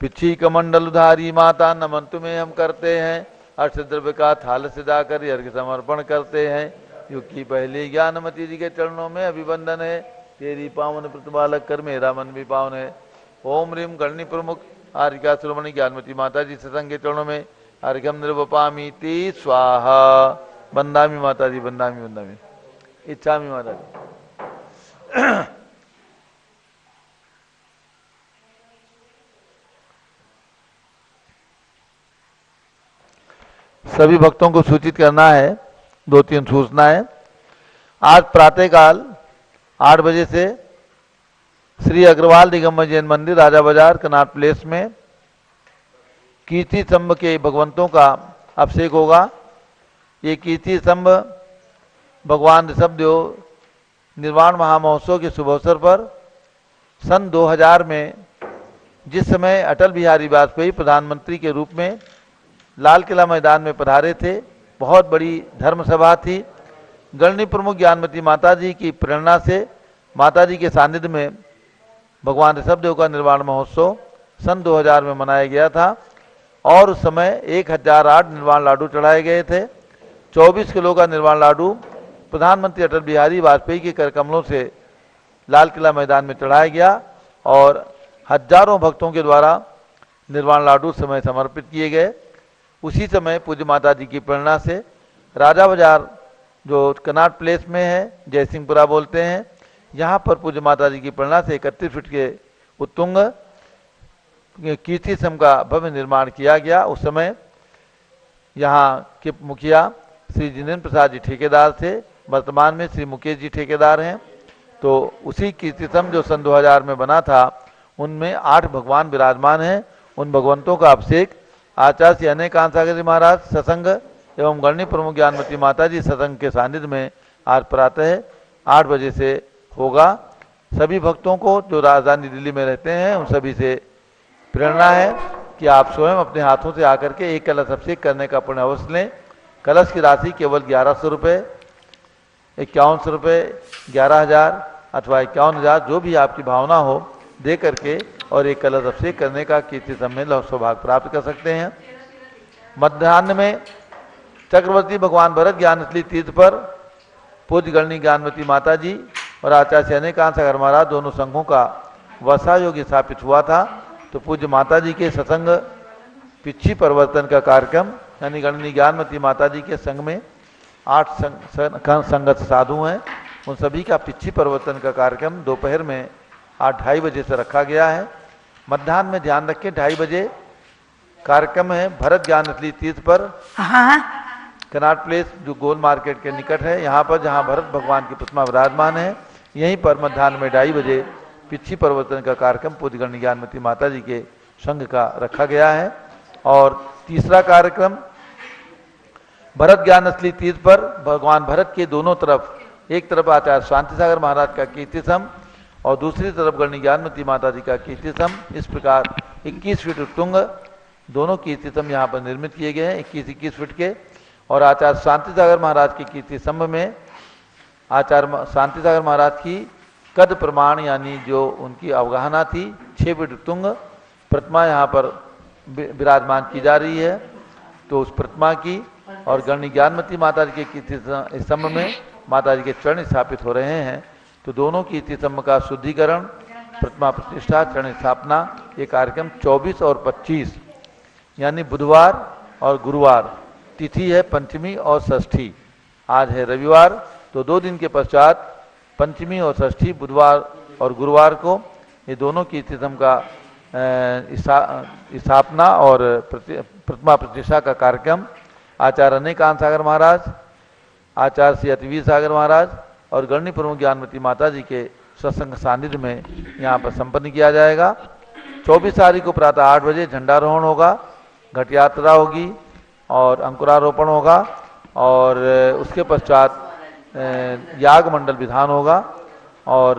पिछी कमंडलधारी माता नमन तुम्हें हम करते हैं। अष्टद्रव्य का थाल सजाकर अर्घ्य समर्पण करते हैं। युग की पहली ज्ञानमती जी के चरणों में अभिवंदन है। तेरी पावन प्रतिपालक कर मेरा मन भी पावन है। ओम ह्रीम गणनी प्रमुख आर्यिका शिरोमणि ज्ञानमती माता जी सत्संग के चरणों में अर्घ्यम नृपामीति स्वाहा। बंदामी माता जी बंदामी बंदामी इच्छामी माता जी। सभी भक्तों को सूचित करना है 2-3 सूचनाएं। आज प्रातःकाल 8 बजे से श्री अग्रवाल दिगंबर जैन मंदिर राजा बाजार कनाट प्लेस में कीर्ति स्तंभ के भगवंतों का अभिषेक होगा। ये कीर्ति स्तंभ भगवान ऋषभदेव निर्वाण महामहोत्सव के शुभ अवसर पर सन 2000 में जिस समय अटल बिहारी वाजपेयी प्रधानमंत्री के रूप में लाल किला मैदान में पधारे थे, बहुत बड़ी धर्म सभा थी। गणनी प्रमुख ज्ञानमती माता जी की प्रेरणा से माता जी के सानिध्य में भगवान ऋषभदेव का निर्वाण महोत्सव सन 2000 में मनाया गया था और उस समय 1008 निर्वाण लाडू चढ़ाए गए थे। 24 किलो का निर्वाण लाडू प्रधानमंत्री अटल बिहारी वाजपेयी के कर कमलों से लाल किला मैदान में चढ़ाया गया और हजारों भक्तों के द्वारा निर्वाण लाडू समय समर्पित किए गए। उसी समय पूज्य माता जी की प्रेरणा से राजा बाजार जो कनाट प्लेस में है, जयसिंहपुरा बोलते हैं, यहाँ पर पूज्य माता जी की प्रेरणा से 31 फीट के उत्तुंग कीर्ति स्तंभ का भव्य निर्माण किया गया। उस समय यहाँ के मुखिया श्री जिनेन्द्र प्रसाद जी ठेकेदार थे, वर्तमान में श्री मुकेश जी ठेकेदार हैं। तो उसी कीर्ति स्तंभ जो सन 2000 में बना था उनमें 8 भगवान विराजमान हैं। उन भगवंतों का अभिषेक आचार्य श्री अनेकांत सागर जी महाराज सत्संग एवं गणनी प्रमुख ज्ञानमती माता जी सत्संग के सानिध्य में आज प्रातः 8 बजे से होगा। सभी भक्तों को जो राजधानी दिल्ली में रहते हैं उन सभी से प्रेरणा है कि आप स्वयं अपने हाथों से आकर के एक कलश अभिषेक करने का पुण्य अवश्य लें। कलश की राशि केवल 1100 रुपये, 5100 रुपये, 11,000 अथवा 51,000 जो भी आपकी भावना हो दे करके और एक कलश अभिषेक करने का कीर्ति स्तंभ में सौभाग्य प्राप्त कर सकते हैं। मध्याह्न में चक्रवर्ती भगवान भरत ज्ञानशैली तीर्थ पर पूज्य गणनी ज्ञानमती माता जी और आचार्य श्री अनेकांत सागर महाराज दोनों संघों का वर्षा योग स्थापित हुआ था। तो पूज्य माता जी के सत्संग पिछी परिवर्तन का कार्यक्रम यानी गणनी ज्ञानमती माता जी के संघ में 8 संगत साधु हैं, उन सभी का पिछी परिवर्तन का कार्यक्रम दोपहर में 8-2:30 बजे से रखा गया है। मध्याह्न में ध्यान रखें 2:30 बजे कार्यक्रम है भरत ज्ञानशैली तीर्थ पर कनाट प्लेस जो गोल मार्केट के निकट है, यहाँ पर जहाँ भरत भगवान की प्रतिमा विराजमान है, यहीं पर मध्याह्न में 2:30 बजे पिछी परिवर्तन का कार्यक्रम पूज्य गणनी ज्ञानमती माता जी के संघ का रखा गया है। और तीसरा कार्यक्रम भरत ज्ञानशैली तीर्थ पर भगवान भरत के दोनों तरफ, एक तरफ आचार्य शांति सागर महाराज का कीर्ति स्तंभ और दूसरी तरफ गणनी ज्ञानमती माता जी का कीर्ति स्तंभ। इस प्रकार 21 फीट उत्तुंग दोनों कीर्ति स्तंभ यहाँ पर निर्मित किए गए हैं 21-21 फीट के। और आचार्य शांति सागर महाराज की कीर्ति स्तंभ में आचार्य शांति सागर महाराज की कद प्रमाण यानी जो उनकी अवगाहना थी 6 फीट उत्तुंग प्रतिमा यहाँ पर विराजमान की जा रही है। तो उस प्रतिमा की और गणनी ज्ञानमती माता जी के कीर्ति स्तंभ में माता जी के चरण स्थापित हो रहे हैं। तो दोनों कीर्ति स्तंभ का शुद्धिकरण, प्रतिमा प्रतिष्ठा, चरण स्थापना, ये कार्यक्रम 24 और 25 यानी बुधवार और गुरुवार, तिथि है पंचमी और षष्ठी। आज है रविवार, तो 2 दिन के पश्चात पंचमी और षष्ठी, बुधवार और गुरुवार को ये दोनों कीर्ति स्तंभ का स्थापना और प्रतिमा प्रतिष्ठा का कार्यक्रम आचार्य अनेकांत सागर महाराज, आचार्य श्री अतिवीर सागर महाराज और गणनी प्रमुख ज्ञानमती माता जी के सत्संग सानिध्य में यहाँ पर संपन्न किया जाएगा। 24 तारीख को प्रातः 8 बजे झंडारोहण होगा, घट यात्रा होगी और अंकुरारोपण होगा और उसके पश्चात याग मंडल विधान होगा और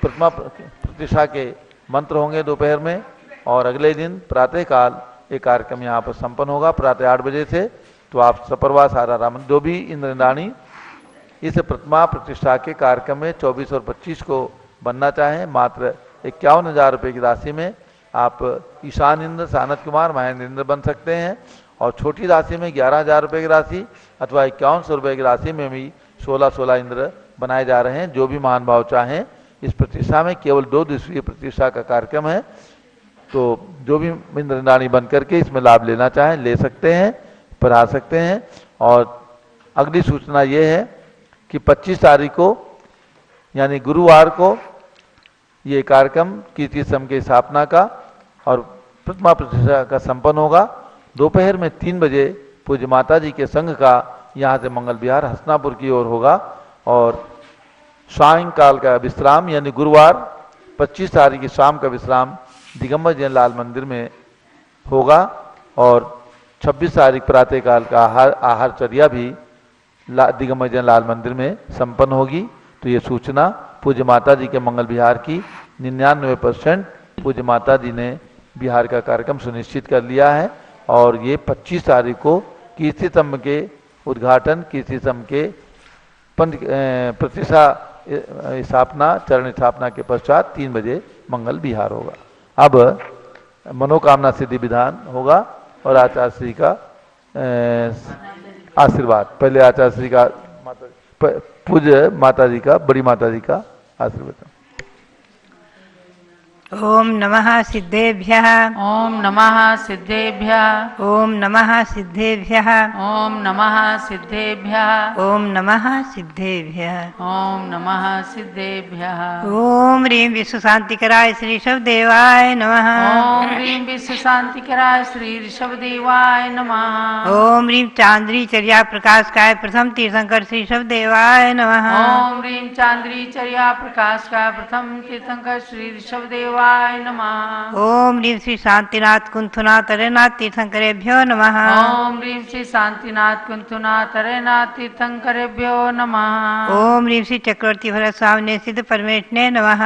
प्रतिमा प्रतिष्ठा के मंत्र होंगे दोपहर में और अगले दिन प्रातःकाल एक कार्यक्रम यहाँ पर संपन्न होगा प्रातः 8 बजे से। तो आप सपरवास आराम जो भी इंद्रदानी इस प्रतिमा प्रतिष्ठा के कार्यक्रम में 24 और 25 को बनना चाहें, मात्र 51,000 रुपये की राशि में आप ईशान इंद्र, सानत कुमार, महेंद्र इंद्र बन सकते हैं और छोटी राशि में 11,000 रुपये की राशि अथवा 5100 रुपये की राशि में भी 16 इंद्र बनाए जा रहे हैं। जो भी महान भाव चाहें, इस प्रतिष्ठा में केवल 2 दिवसीय प्रतिष्ठा का कार्यक्रम है, तो जो भी इंद्रदानी बन करके इसमें लाभ लेना चाहें ले सकते हैं, पढ़ा सकते हैं। और अगली सूचना ये है कि 25 तारीख को यानी गुरुवार को ये कार्यक्रम कीर्ति स्तंभ की स्थापना का और प्रतिमा प्रतिष्ठा का संपन्न होगा। दोपहर में 3 बजे पूज्य माता जी के संघ का यहाँ से मंगल विहार हसनापुर की ओर होगा और सायंकाल का विश्राम यानी गुरुवार 25 तारीख की शाम का विश्राम दिगंबर जैन लाल मंदिर में होगा और 26 तारीख प्रातःकाल का आहारचर्या भी दिगंबर जैन लाल मंदिर में संपन्न होगी। तो ये सूचना पूज्य माता जी के मंगल विहार की 99% पूज्य माता जी ने विहार का कार्यक्रम सुनिश्चित कर लिया है और ये 25 तारीख को कीर्ति स्तंभ के उद्घाटन, कीर्ति स्तंभ के प्रतिष्ठा स्थापना, चरण स्थापना के पश्चात 3 बजे मंगल विहार होगा। अब मनोकामना सिद्धि विधान होगा और आचार्य श्री का आशीर्वाद, पहले आचार्य श्री का पूज्य माता जी का, बड़ी माता जी का आशीर्वाद। ओम नमः सिद्धेभ्यः। ओम नमः सिद्धेभ्यः। ओम नमः सिद्धेभ्यः। ओम नमः सिद्धेभ्यः। ओम नमः सिद्धेभ्यः। ओम नमः सिद्धेभ्यः। ओम ह्रीं विश्व शांतिकराय श्री ऋषभदेवाय नमः। ओम ह्रीं विश्व शांतिकराय श्री ऋषभदेवाय नमः। ओम ह्रीं चांद्री चर्या प्रकाशकाय प्रथम तीर्थंकर श्री ऋषभदेवाय नमः। ओम ह्रीं चांद्री चर्या प्रकाशकाय प्रथम तीर्थंकर श्री ऋषभदेवाय नमः। ओम ह्रीं श्री शांतिनाथ कुंथुनाथ अरेनाथ तीर्थंकरेभ्यो नमः। ओम ह्रीं श्री शांतिनाथ कुंथुनाथ अरेनाथ तीर्थंकरेभ्यो नमः। ओम ह्रीं श्री चक्रवर्ती भरत स्वामिने सिद्ध परमेष्ठिने नमः।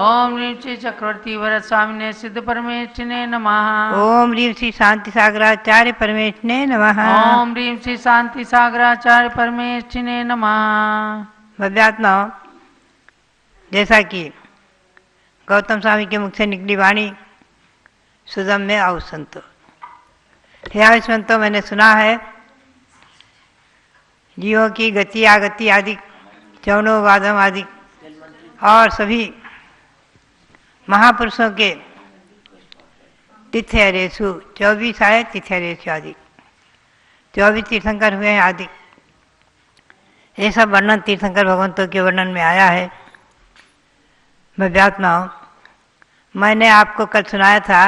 ओम ह्रीं श्री चक्रवर्ती भरत स्वामिने सिद्ध परमेष्ठिने नमः। ओम ह्रीं श्री शांति सागराचार्य परमेष्ठिने नमः। ओम ह्रीं श्री शांति सागराचार्य परमेष्ठिने नमः। भव्यात्मा, जैसा कि गौतम स्वामी के मुख से निकली वाणी सुदम में आओ संतो। हे संतो, मैंने सुना है जीवों की गति आगति आदि, चरणों वादम आदि और सभी महापुरुषों के तीर्थरेशु 24 आए, तीर्थरेशु आदि 24 तीर्थंकर हुए हैं आदि, ये सब वर्णन तीर्थंकर भगवंतों के वर्णन में आया है। भव्यात्माओं, मैंने आपको कल सुनाया था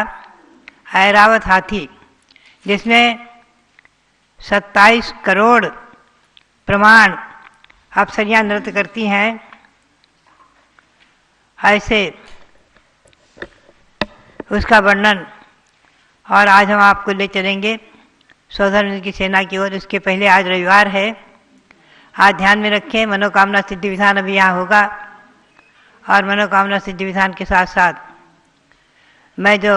ऐरावत हाथी, जिसमें 27 करोड़ प्रमाण अप्सरियाँ नृत्य करती हैं। ऐसे उसका वर्णन और आज हम आपको ले चलेंगे सौधर्म की सेना की ओर। इसके पहले आज रविवार है, आज ध्यान में रखें मनोकामना सिद्धि विधान अभी यहाँ होगा और मनोकामना सिद्धि विधान के साथ साथ मैं जो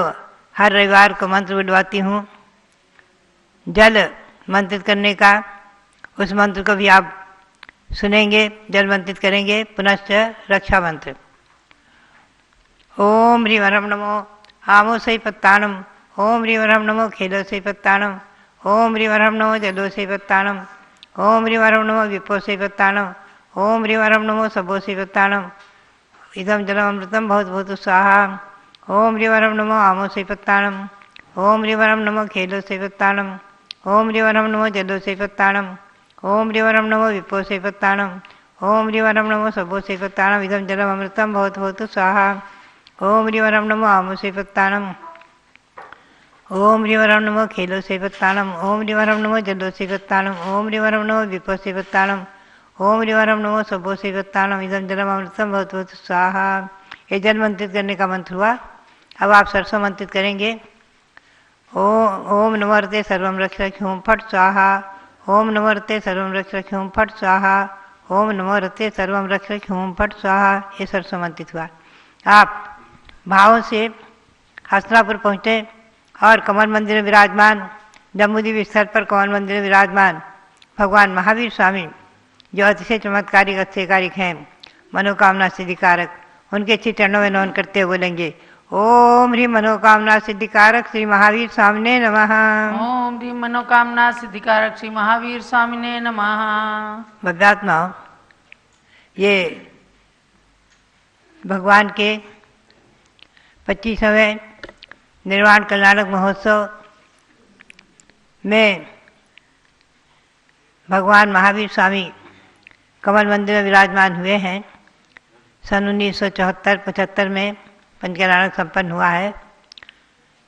हर रविवार को मंत्र बुलवाती हूँ जल मंत्रित करने का, उस मंत्र को भी आप सुनेंगे, जल मंत्रित करेंगे। पुनश्च रक्षा मंत्र ओम ह्रीं वरम नमो आमो सही पत्ताणम, ओम ह्रीं वरम नमो खेलो सही पत्ताणम, ओम ह्रीवरम नमो जलोसेवत्ताणम। ओम ह्रीवरम नमो विपोसेवत्ताणम। ओम ह्रीवरम नमो सबोसेवत्ताणम। इदम जलमृतम बहुत बहुत स्वाहा। ओम ह्रीवरम नमो आमोसेवत्ताणम। ओम ह्रीवरम नमो खेलोसेवत्ताणम। ओम ह्रीवरम नमो जलोसेवत्ताणम। ओम ह्रीवरम नमो विपोसेवत्ताणम। ओम ह्रीवरम नमो सबोसेवत्ताणम। इदम जलमृतम बहुत बहुत स्वाहा। ओम ह्रीवरम नमो आमोसेवत्ताणम। ओम ह्रीवरम नमो खेलोसेवत्ताणम। ओम ह्रीवरम नमो जलोसेवत्ताणम। ओम ह्रीवरम नमो विपोसेवत्ताणम। ओम ह्रीवरम नमो सबोसेवत्ताणम। इदम जलमृतम बहुत बहुत स्वाहा। ये जल मंत्रित करने का मंत्र हुआ। अब आप सरसों मंत्रित करेंगे। ओम नमस्ते सर्वम रक्ष रक्ष्यूं फट स्वाहा। ओम नमस्ते सर्वम रक्ष रक्ष्यूं फट स्वाहा। ओम नमस्ते सर्वम रक्ष रक्ष्यूं फट स्वाहा। ये सरसों मंत्रित हुआ। आप भावों से हस्तिनापुर पहुँचे और कमल मंदिर में विराजमान, जम्बूद्वीप स्थल पर कमल मंदिर में विराजमान भगवान महावीर स्वामी, जो अतिशय चमत्कारिक अत्यकारिक हैं, मनोकामना सिद्धिकारक, उनके श्री चरणों में नमन करते हुए बोलेंगे ओम ह्रीं मनोकामना सिद्धिकारक श्री महावीर स्वामिने नमः। ओम ह्रीं मनोकामना सिद्धिकारक श्री महावीर स्वामिने नमः। भव्यात्मा, ये भगवान के 25वें निर्वाण कल्याणक महोत्सव में भगवान महावीर स्वामी कमल मंदिर में विराजमान हुए हैं। सन 1974-75 में पंचकल्याणक संपन्न हुआ है।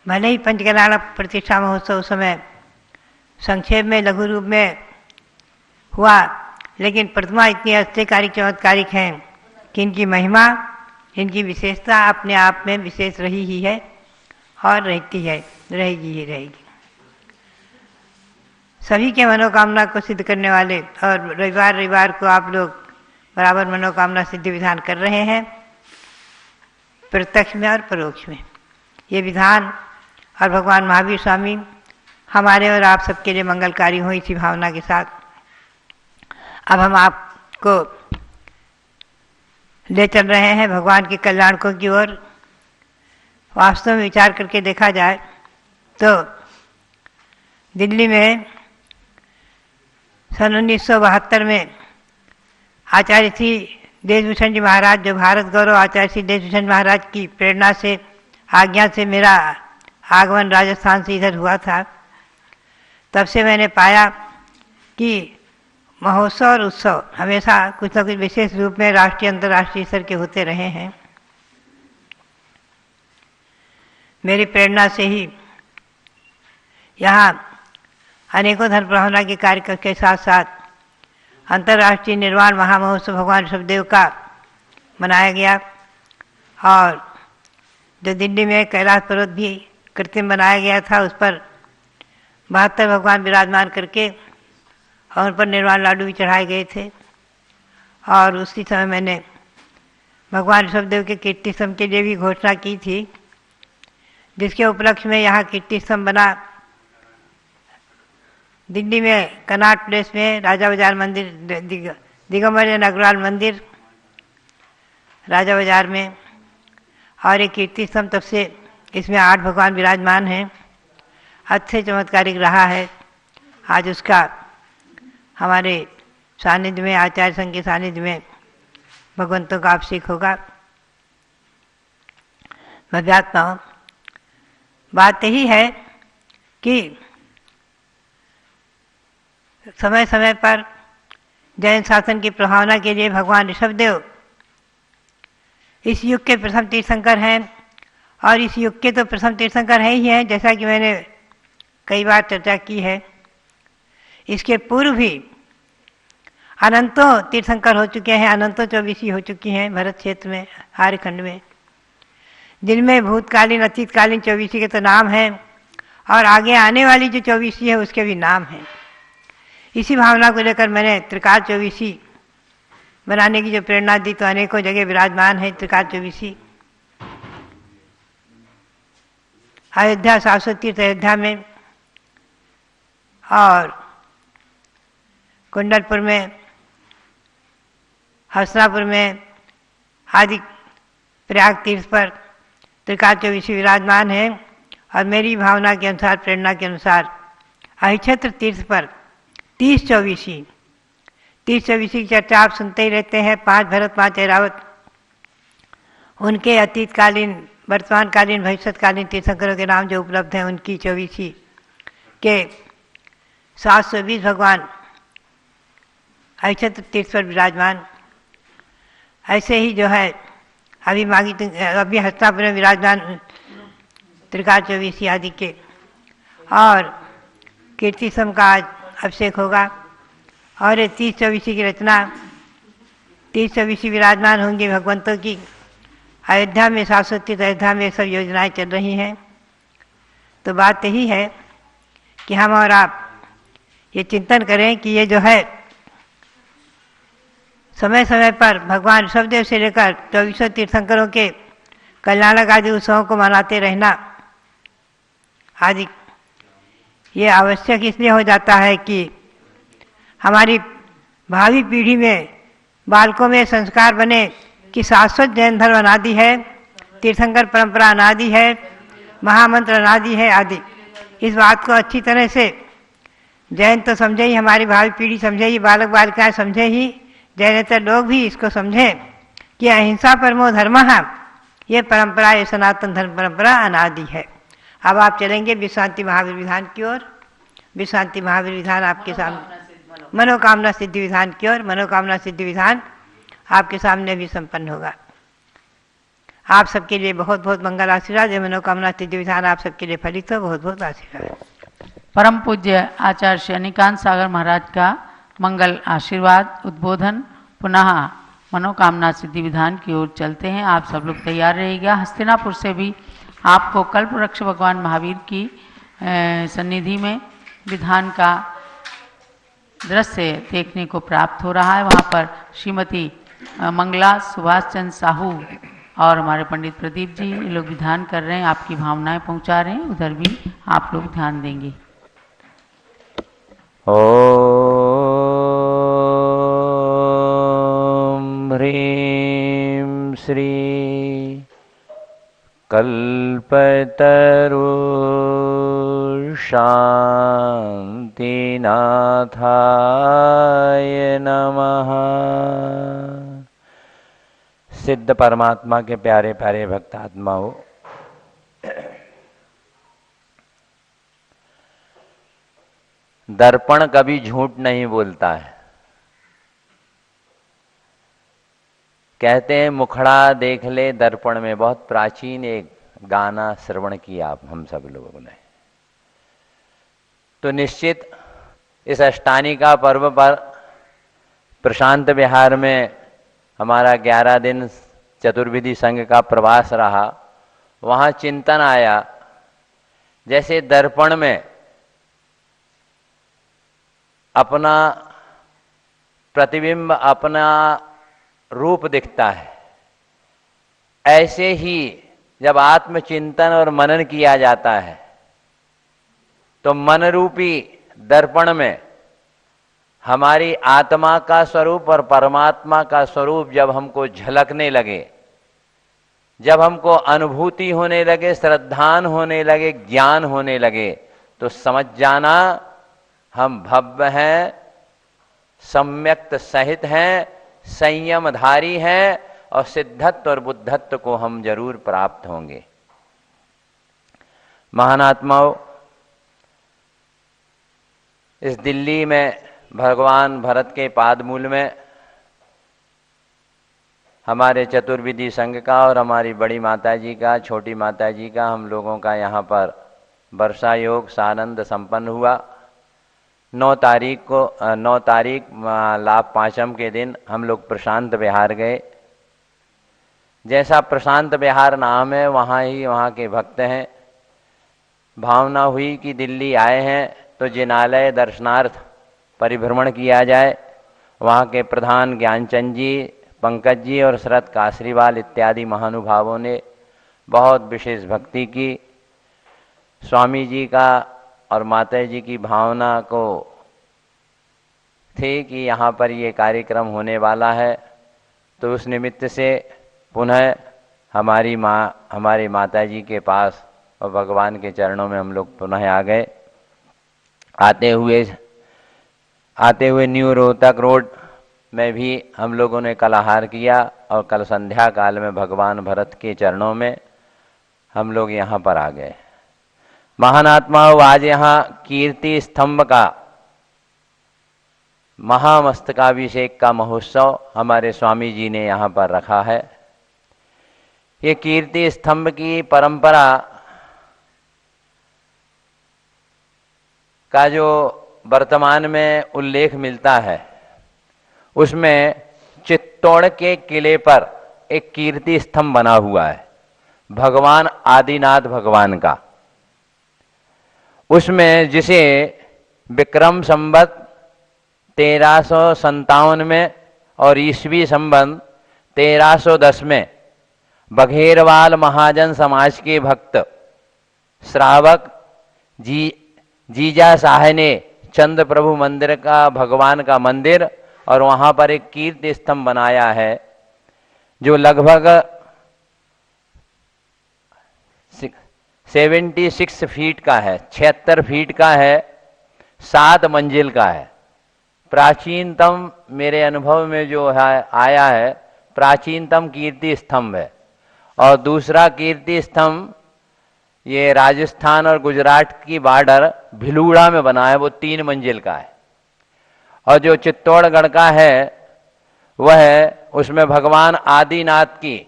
भले ही पंचकल्याणक प्रतिष्ठा महोत्सव उस समय संक्षेप में लघु रूप में हुआ, लेकिन प्रतिमा इतनी आश्चर्यकारिक चमत्कारिक हैं कि इनकी महिमा, इनकी विशेषता अपने आप में विशेष रही ही है और रहती है, रहेगी ही रहेगी। सभी के मनोकामना को सिद्ध करने वाले, और रविवार को आप लोग बराबर मनोकामना सिद्धि विधान कर रहे हैं, प्रत्यक्ष में और परोक्ष में। ये विधान और भगवान महावीर स्वामी हमारे और आप सबके लिए मंगलकारी हो, इसी भावना के साथ अब हम आपको ले चल रहे हैं भगवान के कल्याणकों की ओर। वास्तव में विचार करके देखा जाए तो दिल्ली में सन 1972 में आचार्य श्री देशभूषण जी महाराज, जो भारत गौरव आचार्य श्री देशभूषण महाराज की प्रेरणा से, आज्ञा से मेरा आगमन राजस्थान से इधर हुआ था, तब से मैंने पाया कि महोत्सव और उत्सव हमेशा कुछ न कुछ विशेष रूप में राष्ट्रीय अंतर्राष्ट्रीय स्तर के होते रहे हैं। मेरी प्रेरणा से ही यहाँ अनेकों धर्म प्रभावना के कार्यक्रम के साथ साथ अंतर्राष्ट्रीय निर्वाण महामहोत्सव भगवान ऋषभदेव का मनाया गया, और जो दिल्ली में कैलाश पर्वत भी कृत्रिम बनाया गया था, उस पर 72 भगवान विराजमान करके और उन पर निर्वाण लाडू भी चढ़ाए गए थे। और उसी समय मैंने भगवान ऋषभदेव के कीर्ति स्तंभ के लिए भी घोषणा की थी, जिसके उपलक्ष्य में यहाँ कीर्ति स्तंभ बना। दिल्ली में कनॉट प्लेस में राजा बाजार मंदिर, दिगंबर अग्रवाल मंदिर राजा बाजार में, और एक कीर्ति स्तंभ, तब से इसमें 8 भगवान विराजमान हैं। अच्छे चमत्कारिक रहा है। आज उसका हमारे सानिध्य में, आचार्य संघ के सानिध्य में भगवंतों का अभिषेक होगा। भव्यात्मा, बात यही है कि समय समय पर जैन शासन की प्रभावना के लिए भगवान ऋषभदेव इस युग के प्रथम तीर्थंकर हैं, और इस युग के तो प्रथम तीर्थंकर हैं ही हैं, जैसा कि मैंने कई बार चर्चा की है। इसके पूर्व भी अनंतों तीर्थंकर हो चुके हैं, अनंतों 24 हो चुकी हैं भरत क्षेत्र में, आर्यखंड में, जिनमें भूतकालीन अतीतकालीन 24 के तो नाम हैं, और आगे आने वाली जो 24 है उसके भी नाम हैं। इसी भावना को लेकर मैंने त्रिकाल 24 बनाने की जो प्रेरणा दी, तो अनेकों जगह विराजमान है त्रिकाल 24। अयोध्या, शाश्वत तीर्थ अयोध्या में, और कुंडलपुर में, हस्तिनापुर में, आदि प्रयाग तीर्थ पर त्रिकाल 24 विराजमान है। और मेरी भावना के अनुसार, प्रेरणा के अनुसार अहिक्षेत्र तीर्थ पर 30-24 की चर्चा आप सुनते ही रहते हैं। 5 भरत 5 ऐरावत, उनके अतीतकालीन, वर्तमानकालीन, भविष्यकालीन तीर्थंकरों के नाम जो उपलब्ध हैं, उनकी 24 के 720 भगवान अहिक्षेत्र तीर्थ पर विराजमान। ऐसे ही जो है अभी हस्तिनापुर में विराजमान त्रिकाल 24 आदि के, और कीर्ति सम का आज अभिषेक होगा। और ये 30-24 की रचना, 30-24 विराजमान होंगे भगवंतों की। अयोध्या में, शाश्वती अयोध्या में सब योजनाएं चल रही हैं। तो बात यही है कि हम और आप ये चिंतन करें कि ये जो है समय समय पर भगवान ऋषभदेव से लेकर 24 तीर्थंकरों के कल्याणक आदि उत्सवों को मनाते रहना आदि, ये आवश्यक इसलिए हो जाता है कि हमारी भावी पीढ़ी में, बालकों में संस्कार बने कि शाश्वत जैन धर्म अनादि है, तीर्थंकर परंपरा अनादि है, महामंत्र अनादि है आदि। इस बात को अच्छी तरह से जैन तो समझे ही, हमारी भावी पीढ़ी समझे ही, बालक बालिकाएं समझे ही, जैनेतर लोग भी इसको समझें कि अहिंसा परमो धर्मः, ये परंपरा, ये सनातन धर्म परंपरा अनादि है। अब आप चलेंगे विश्रांति महावीर विधान की ओर। विश्रांति महावीर विधान आपके सामने, मनोकामना सिद्धि विधान की ओर। मनोकामना सिद्धि विधान आपके सामने भी संपन्न होगा। आप सबके लिए बहुत बहुत मंगल आशीर्वाद। ये मनोकामना सिद्धि विधान आप सबके लिए फलित हो। बहुत बहुत आशीर्वाद। परम पूज्य आचार्य श्री अनिकांत सागर महाराज का मंगल आशीर्वाद उद्बोधन। पुनः मनोकामना सिद्धि विधान की ओर चलते हैं। आप सब लोग तैयार रहिएगा। हस्तिनापुर से भी आपको कल्पवृक्ष भगवान महावीर की सन्निधि में विधान का दृश्य देखने को प्राप्त हो रहा है। वहाँ पर श्रीमती मंगला, सुभाष चंद्र साहू और हमारे पंडित प्रदीप जी, ये लोग विधान कर रहे हैं, आपकी भावनाएं पहुँचा रहे हैं। उधर भी आप लोग ध्यान देंगे। ओम ह्रीं श्री कल्पतरु शांतिनाथाय नमः। सिद्ध परमात्मा के प्यारे प्यारे भक्त आत्माओं, दर्पण कभी झूठ नहीं बोलता है। कहते हैं मुखड़ा देख ले दर्पण में। बहुत प्राचीन एक गाना श्रवण किया आप हम सब लोगों ने। तो निश्चित इस अष्टानिका पर्व पर प्रशांत विहार में हमारा 11 दिन चतुर्विधि संघ का प्रवास रहा। वहाँ चिंतन आया, जैसे दर्पण में अपना प्रतिबिंब, अपना रूप दिखता है, ऐसे ही जब आत्मचिंतन और मनन किया जाता है तो मन रूपी दर्पण में हमारी आत्मा का स्वरूप और परमात्मा का स्वरूप जब हमको झलकने लगे, जब हमको अनुभूति होने लगे, श्रद्धान होने लगे, ज्ञान होने लगे, तो समझ जाना हम भव्य हैं, सम्यक्त सहित हैं, संयमधारी हैं और सिद्धत्व और बुद्धत्व को हम जरूर प्राप्त होंगे। महानात्माओं, इस दिल्ली में भगवान भरत के पादमूल में हमारे चतुर्विधि संघ का और हमारी बड़ी माता जी का, छोटी माता जी का, हम लोगों का यहाँ पर वर्षा योग सानंद संपन्न हुआ। 9 तारीख लाभ पांचम के दिन हम लोग प्रशांत विहार गए। जैसा प्रशांत विहार नाम है, वहाँ ही वहाँ के भक्त हैं। भावना हुई कि दिल्ली आए हैं तो जिनालय दर्शनार्थ परिभ्रमण किया जाए। वहाँ के प्रधान ज्ञानचंद जी, पंकज जी और शरद कासरीवाल इत्यादि महानुभावों ने बहुत विशेष भक्ति की। स्वामी जी का और माता जी की भावना को थी कि यहाँ पर ये कार्यक्रम होने वाला है, तो उस निमित्त से पुनः हमारी माता जी के पास और भगवान के चरणों में हम लोग पुनः आ गए। आते हुए न्यू रोहतक रोड में भी हम लोगों ने कल आहार किया और कल संध्या काल में भगवान भरत के चरणों में हम लोग यहाँ पर आ गए। महान आत्माओं, आज यहाँ कीर्ति स्तंभ का महामस्तकाभिषेक का महोत्सव हमारे स्वामी जी ने यहाँ पर रखा है। ये कीर्ति स्तंभ की परंपरा का जो वर्तमान में उल्लेख मिलता है उसमें चित्तौड़ के किले पर एक कीर्ति स्तंभ बना हुआ है भगवान आदिनाथ भगवान का। उसमें जिसे विक्रम संवत 1357 में और ईस्वी संवत 1310 में बघेरवाल महाजन समाज के भक्त श्रावक जीजा शाह ने चंद प्रभु मंदिर का भगवान का मंदिर और वहां पर एक कीर्ति स्तंभ बनाया है जो लगभग 76 फीट का है, 76 फीट का है, 7 मंजिल का है। प्राचीनतम मेरे अनुभव में जो है आया है प्राचीनतम कीर्ति स्तंभ है। और दूसरा कीर्ति स्तंभ ये राजस्थान और गुजरात की बॉर्डर भिलूड़ा में बना है, वो 3 मंजिल का है। और जो चित्तौड़गढ़ का है वह उसमें भगवान आदिनाथ की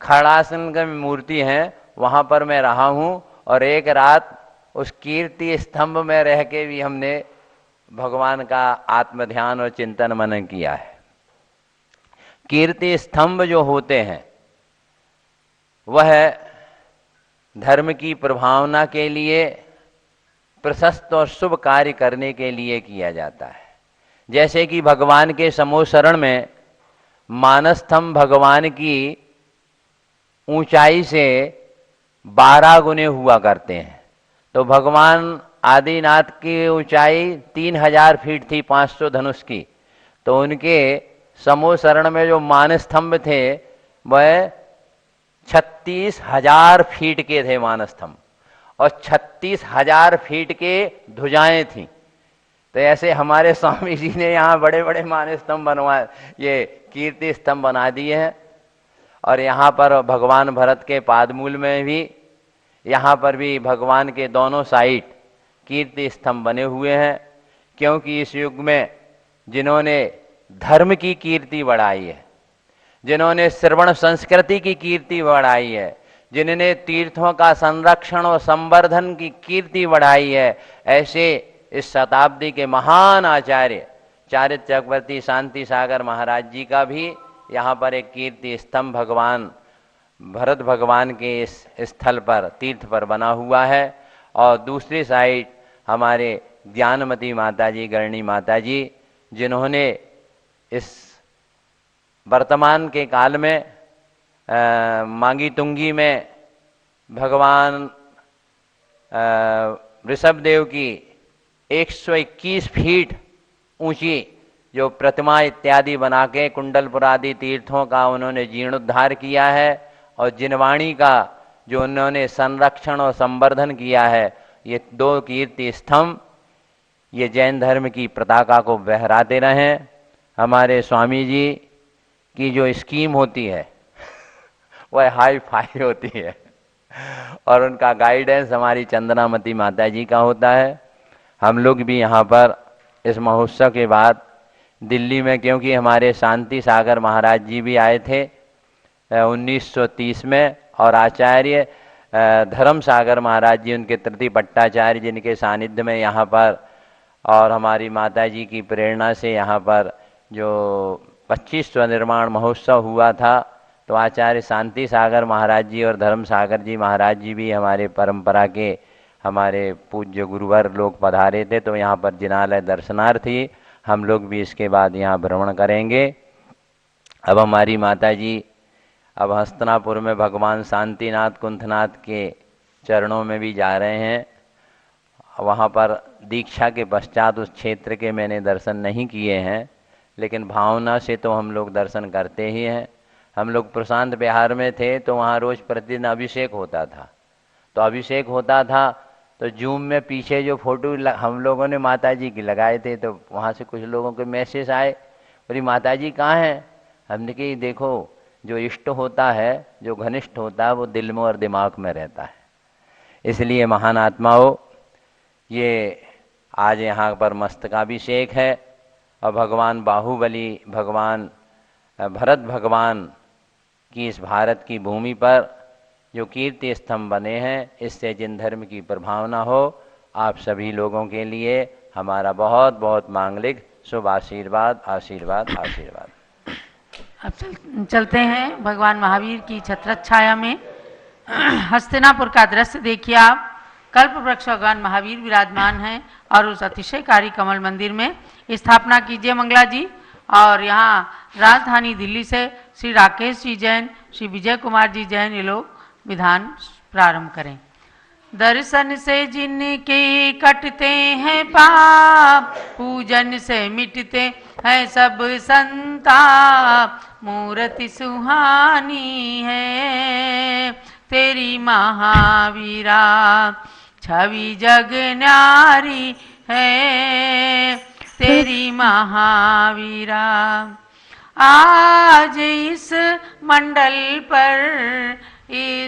खड़ासन की मूर्ति है, वहां पर मैं रहा हूं और एक रात उस कीर्ति स्तंभ में रह के भी हमने भगवान का आत्मध्यान और चिंतन मनन किया है। कीर्ति स्तंभ जो होते हैं वह धर्म की प्रभावना के लिए प्रशस्त और शुभ कार्य करने के लिए किया जाता है। जैसे कि भगवान के समोसरण में मानस्तंभ भगवान की ऊंचाई से 12 गुने हुआ करते हैं। तो भगवान आदिनाथ की ऊंचाई 3000 फीट थी 500 धनुष की, तो उनके समोसरण में जो मानस्तंभ थे वह 36,000 फीट के थे मानस्तंभ और 36,000 फीट के ध्वजाएं थीं। तो ऐसे हमारे स्वामी जी ने यहाँ बड़े बड़े मानस्तंभ बनवाए, ये कीर्ति स्तंभ बना दिए हैं। और यहाँ पर भगवान भरत के पादमूल में भी, यहाँ पर भी भगवान के दोनों साइड कीर्ति स्तंभ बने हुए हैं। क्योंकि इस युग में जिन्होंने धर्म की कीर्ति बढ़ाई है, जिन्होंने श्रवण संस्कृति की कीर्ति बढ़ाई है, जिन्होंने तीर्थों का संरक्षण और संवर्धन की कीर्ति बढ़ाई है, ऐसे इस शताब्दी के महान आचार्य चारित्र चक्रवर्ती शांति सागर महाराज जी का भी यहाँ पर एक कीर्ति स्तंभ भगवान भरत भगवान के इस स्थल पर तीर्थ पर बना हुआ है। और दूसरी साइड हमारे ज्ञानमती माता जी, गरणी माता जी, जिन्होंने इस वर्तमान के काल में मांगी तुंगी में भगवान ऋषभदेव की 121 फीट ऊंची जो प्रतिमा इत्यादि बना के कुंडलपुर आदि तीर्थों का उन्होंने जीर्णोद्धार किया है। और जिनवाणी का जो उन्होंने संरक्षण और संवर्धन किया है, ये 2 कीर्ति स्तंभ ये जैन धर्म की पताका को बहराते रहें। हमारे स्वामी जी की जो स्कीम होती है वह हाई फाई होती है और उनका गाइडेंस हमारी चंदनामती माता जी का होता है। हम लोग भी यहाँ पर इस महोत्सव के बाद दिल्ली में, क्योंकि हमारे शांति सागर महाराज जी भी आए थे 1930 में, और आचार्य धर्म सागर महाराज जी, उनके तृतीय पट्टाचार्य जिनके सानिध्य में यहाँ पर, और हमारी माता जी की प्रेरणा से यहाँ पर जो 25 स्वनिर्माण महोत्सव हुआ था, तो आचार्य शांति सागर महाराज जी और धर्म सागर जी महाराज जी भी हमारे परंपरा के हमारे पूज्य गुरुवर लोग पधारे थे। तो यहाँ पर जिनालय दर्शनार्थी हम लोग भी इसके बाद यहाँ भ्रमण करेंगे। अब हमारी माता जी अब हस्तिनापुर में भगवान शांतिनाथ कुंथनाथ के चरणों में भी जा रहे हैं। वहाँ पर दीक्षा के पश्चात उस क्षेत्र के मैंने दर्शन नहीं किए हैं, लेकिन भावना से तो हम लोग दर्शन करते ही हैं। हम लोग प्रशांत बिहार में थे तो वहाँ रोज़ प्रतिदिन अभिषेक होता था, तो अभिषेक होता था तो जूम में पीछे जो फोटो हम लोगों ने माता जी की लगाए थे, तो वहाँ से कुछ लोगों के मैसेज आए, बोली माता जी कहाँ हैं? हमने कही देखो, जो इष्ट होता है, जो घनिष्ठ होता है, वो दिल में और दिमाग में रहता है। इसलिए महान आत्माओं, ये आज यहाँ पर मस्तकाभिषेक है और भगवान बाहुबली, भगवान भरत भगवान की इस भारत की भूमि पर जो कीर्ति स्तंभ बने हैं, इससे जिन धर्म की प्रभावना हो, आप सभी लोगों के लिए हमारा बहुत बहुत मांगलिक शुभ आशीर्वाद, आशीर्वाद, आशीर्वाद। अब चलते हैं भगवान महावीर की छत्रछाया छाया में। हस्तिनापुर का दृश्य देखिए आप। कल्प वृक्ष भगवान महावीर विराजमान हैं और उस अतिशयकारी कमल मंदिर में स्थापना कीजिए मंगला जी। और यहाँ राजधानी दिल्ली से श्री राकेश जी जैन, श्री विजय कुमार जी जैन, ये लोग विधान प्रारंभ करें। दर्शन से जिनके कटते हैं पाप, पूजन से मिटते हैं सब संताप, मूर्ति सुहानी है तेरी महावीरा, छवि जग न्यारी है तेरी महावीरा। आज इस मंडल पर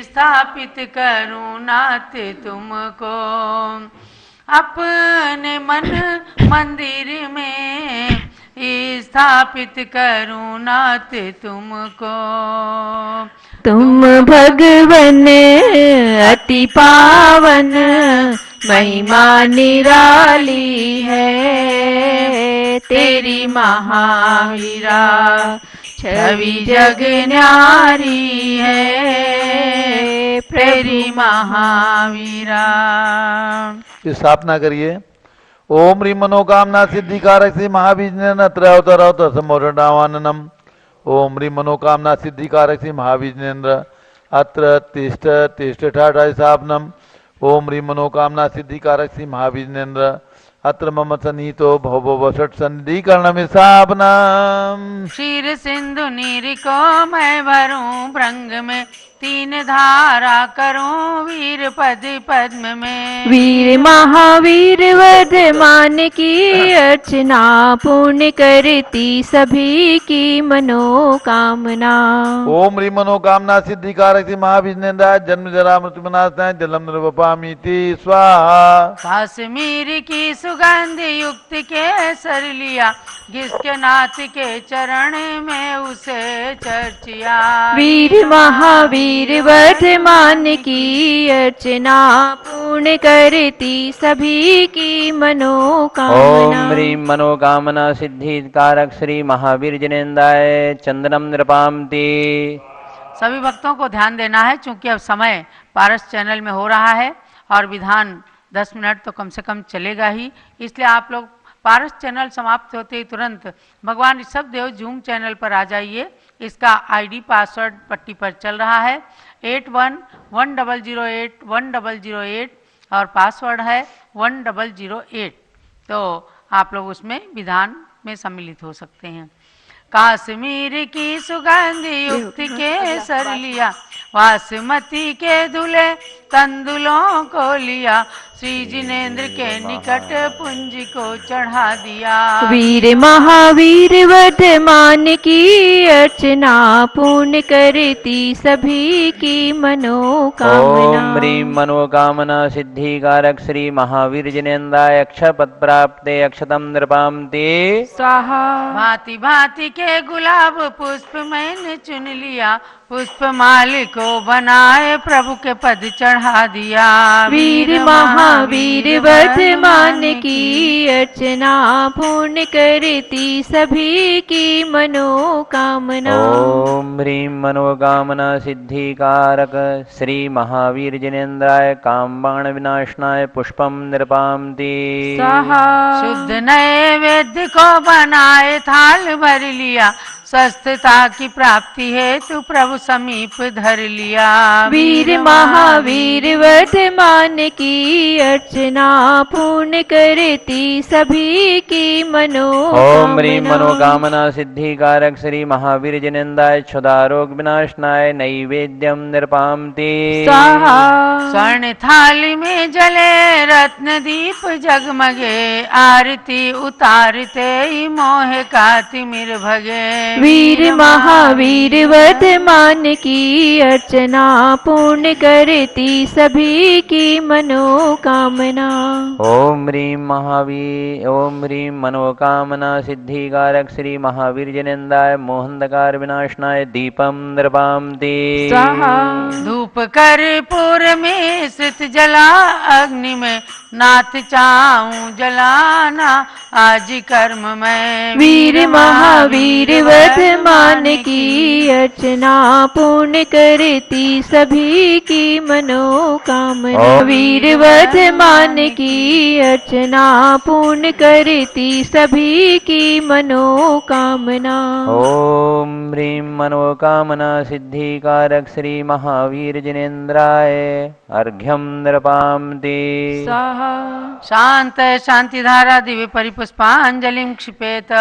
स्थापित करूं नाथ तुमको, अपने मन मंदिर में स्थापित करूं नाथ तुमको। तुम भगवन अति पावन, महिमा निराली है तेरी महावीरा, छवि जग न्यारी है तेरी महावीरा। स्थापना करिए। ओम ह्रीं मनोकामना सिद्धिकारक श्री महावीर त्रयोतरवत समोरणावाननम। ओम ह्रीं मनोकामना सिद्धिकारक श्री महावीर अत्र तिष्ठ तिष्ठ ठाठा स्थापनम। ओम ह्रीं मनोकामना सिद्धिकारक श्री महावीर अत्र मम सन्निहितो भव षट सन्निधिकरणम स्थापनम। क्षीर सिंधु नीर को मैं भरूं भृंग में, तीन धारा करूं वीर पद पद्म में। वीर महावीर वर्धमान की अर्चना, पूर्ण करती सभी की मनोकामना। ओम ह्रीं मनोकामना सिद्धिकारक श्री महावीर जन्म जरा मृत्यु विनाशाय जलम निर्वपामीति स्वाहा। काश्मीर की सुगंध युक्त केसर लिया, जिसके नाथ के चरण में उसे चर्चिया। वीर महावीर वर्धमान की अर्चना, पूर्ण करती सभी की मनोकामना। ओम ह्रीं मनोकामना सिद्धिकारक श्री महावीर जिनेन्द्राय चंदनम नृपामति। सभी भक्तों को ध्यान देना है, चूंकि अब समय पारस चैनल में हो रहा है और विधान 10 मिनट तो कम से कम चलेगा ही, इसलिए आप लोग पारस चैनल समाप्त होते ही तुरंत भगवान ऋषभ देव जूम चैनल पर आ जाइए। इसका आईडी पासवर्ड पट्टी पर चल रहा है 8110081008 और पासवर्ड है 1008। तो आप लोग उसमें विधान में सम्मिलित हो सकते हैं। काश्मीर की सुगंध युक्त केसर लिया, वासमती के धुले तंदुलों को लिया, श्री जिनेन्द्र के निकट पुंज को चढ़ा दिया। वीर महावीर वर्धमान की अर्चना, पूर्ण करती सभी की मनोकामना। ओम ह्रीं मनोकामना सिद्धिकारक श्री महावीर जिनेन्द्राय अक्षपद प्राप्ते अक्षतम नृपामति स्वाहा। भांति भांति के गुलाब पुष्प मैंने चुन लिया, पुष्पमाल को बनाए प्रभु के पद चढ़ा दिया। वीर महावीर वर्धमान की अर्चना, पूर्ण करती सभी की मनोकामना। ओम ह्रीं मनोकामना सिद्धिकारक श्री महावीर जिनेन्द्राय कामबाण विनाशनाय पुष्पम नृपामति स्वाहा। शुद्ध नैवेद्य को बनाए थाल भर लिया, स्वस्थता की प्राप्ति हेतु प्रभु समीप धर लिया। वीर महावीर वर्धमान की अर्चना पूर्ण करती सभी की ओम ह्रीं मनोकामना। मनोकामना सिद्धि कारक श्री महावीर जिनेन्द्राय क्षुधारोग विनाशनाय नैवेद्यम निर्पामति। स्वाहा। स्वर्ण थाली में जले रत्न दीप जगमगे, आरती उतारते ही मोह का तिमिर भगे। वीर महावीर वर्धमान की अर्चना पूर्ण करती सभी की मनोकामना। ओम ह्रीं महावीर ओम ह्रीं मनोकामना सिद्धि कारक श्री महावीर जिनेन्द्राय मोहंधकार विनाशनाय दीपम निर्वापति। स्वाहा। धूप कर्पूर में स्थित जला अग्नि में, नाथ चाहूं जलाना आज कर्म में। वीर महावीर वर्धमान की अर्चना पूर्ण करती सभी की मनोकामना। वीर वर्धमान की अर्चना पूर्ण करती सभी की मनोकामना। ओम ह्रीं मनोकामना सिद्धि कारक श्री महावीर जिनेन्द्राय अर्घ्यम निर्वापति। स्वाहा। शांत शांति धारा दिव्य परिपुष्पांजलिं क्षिपेत।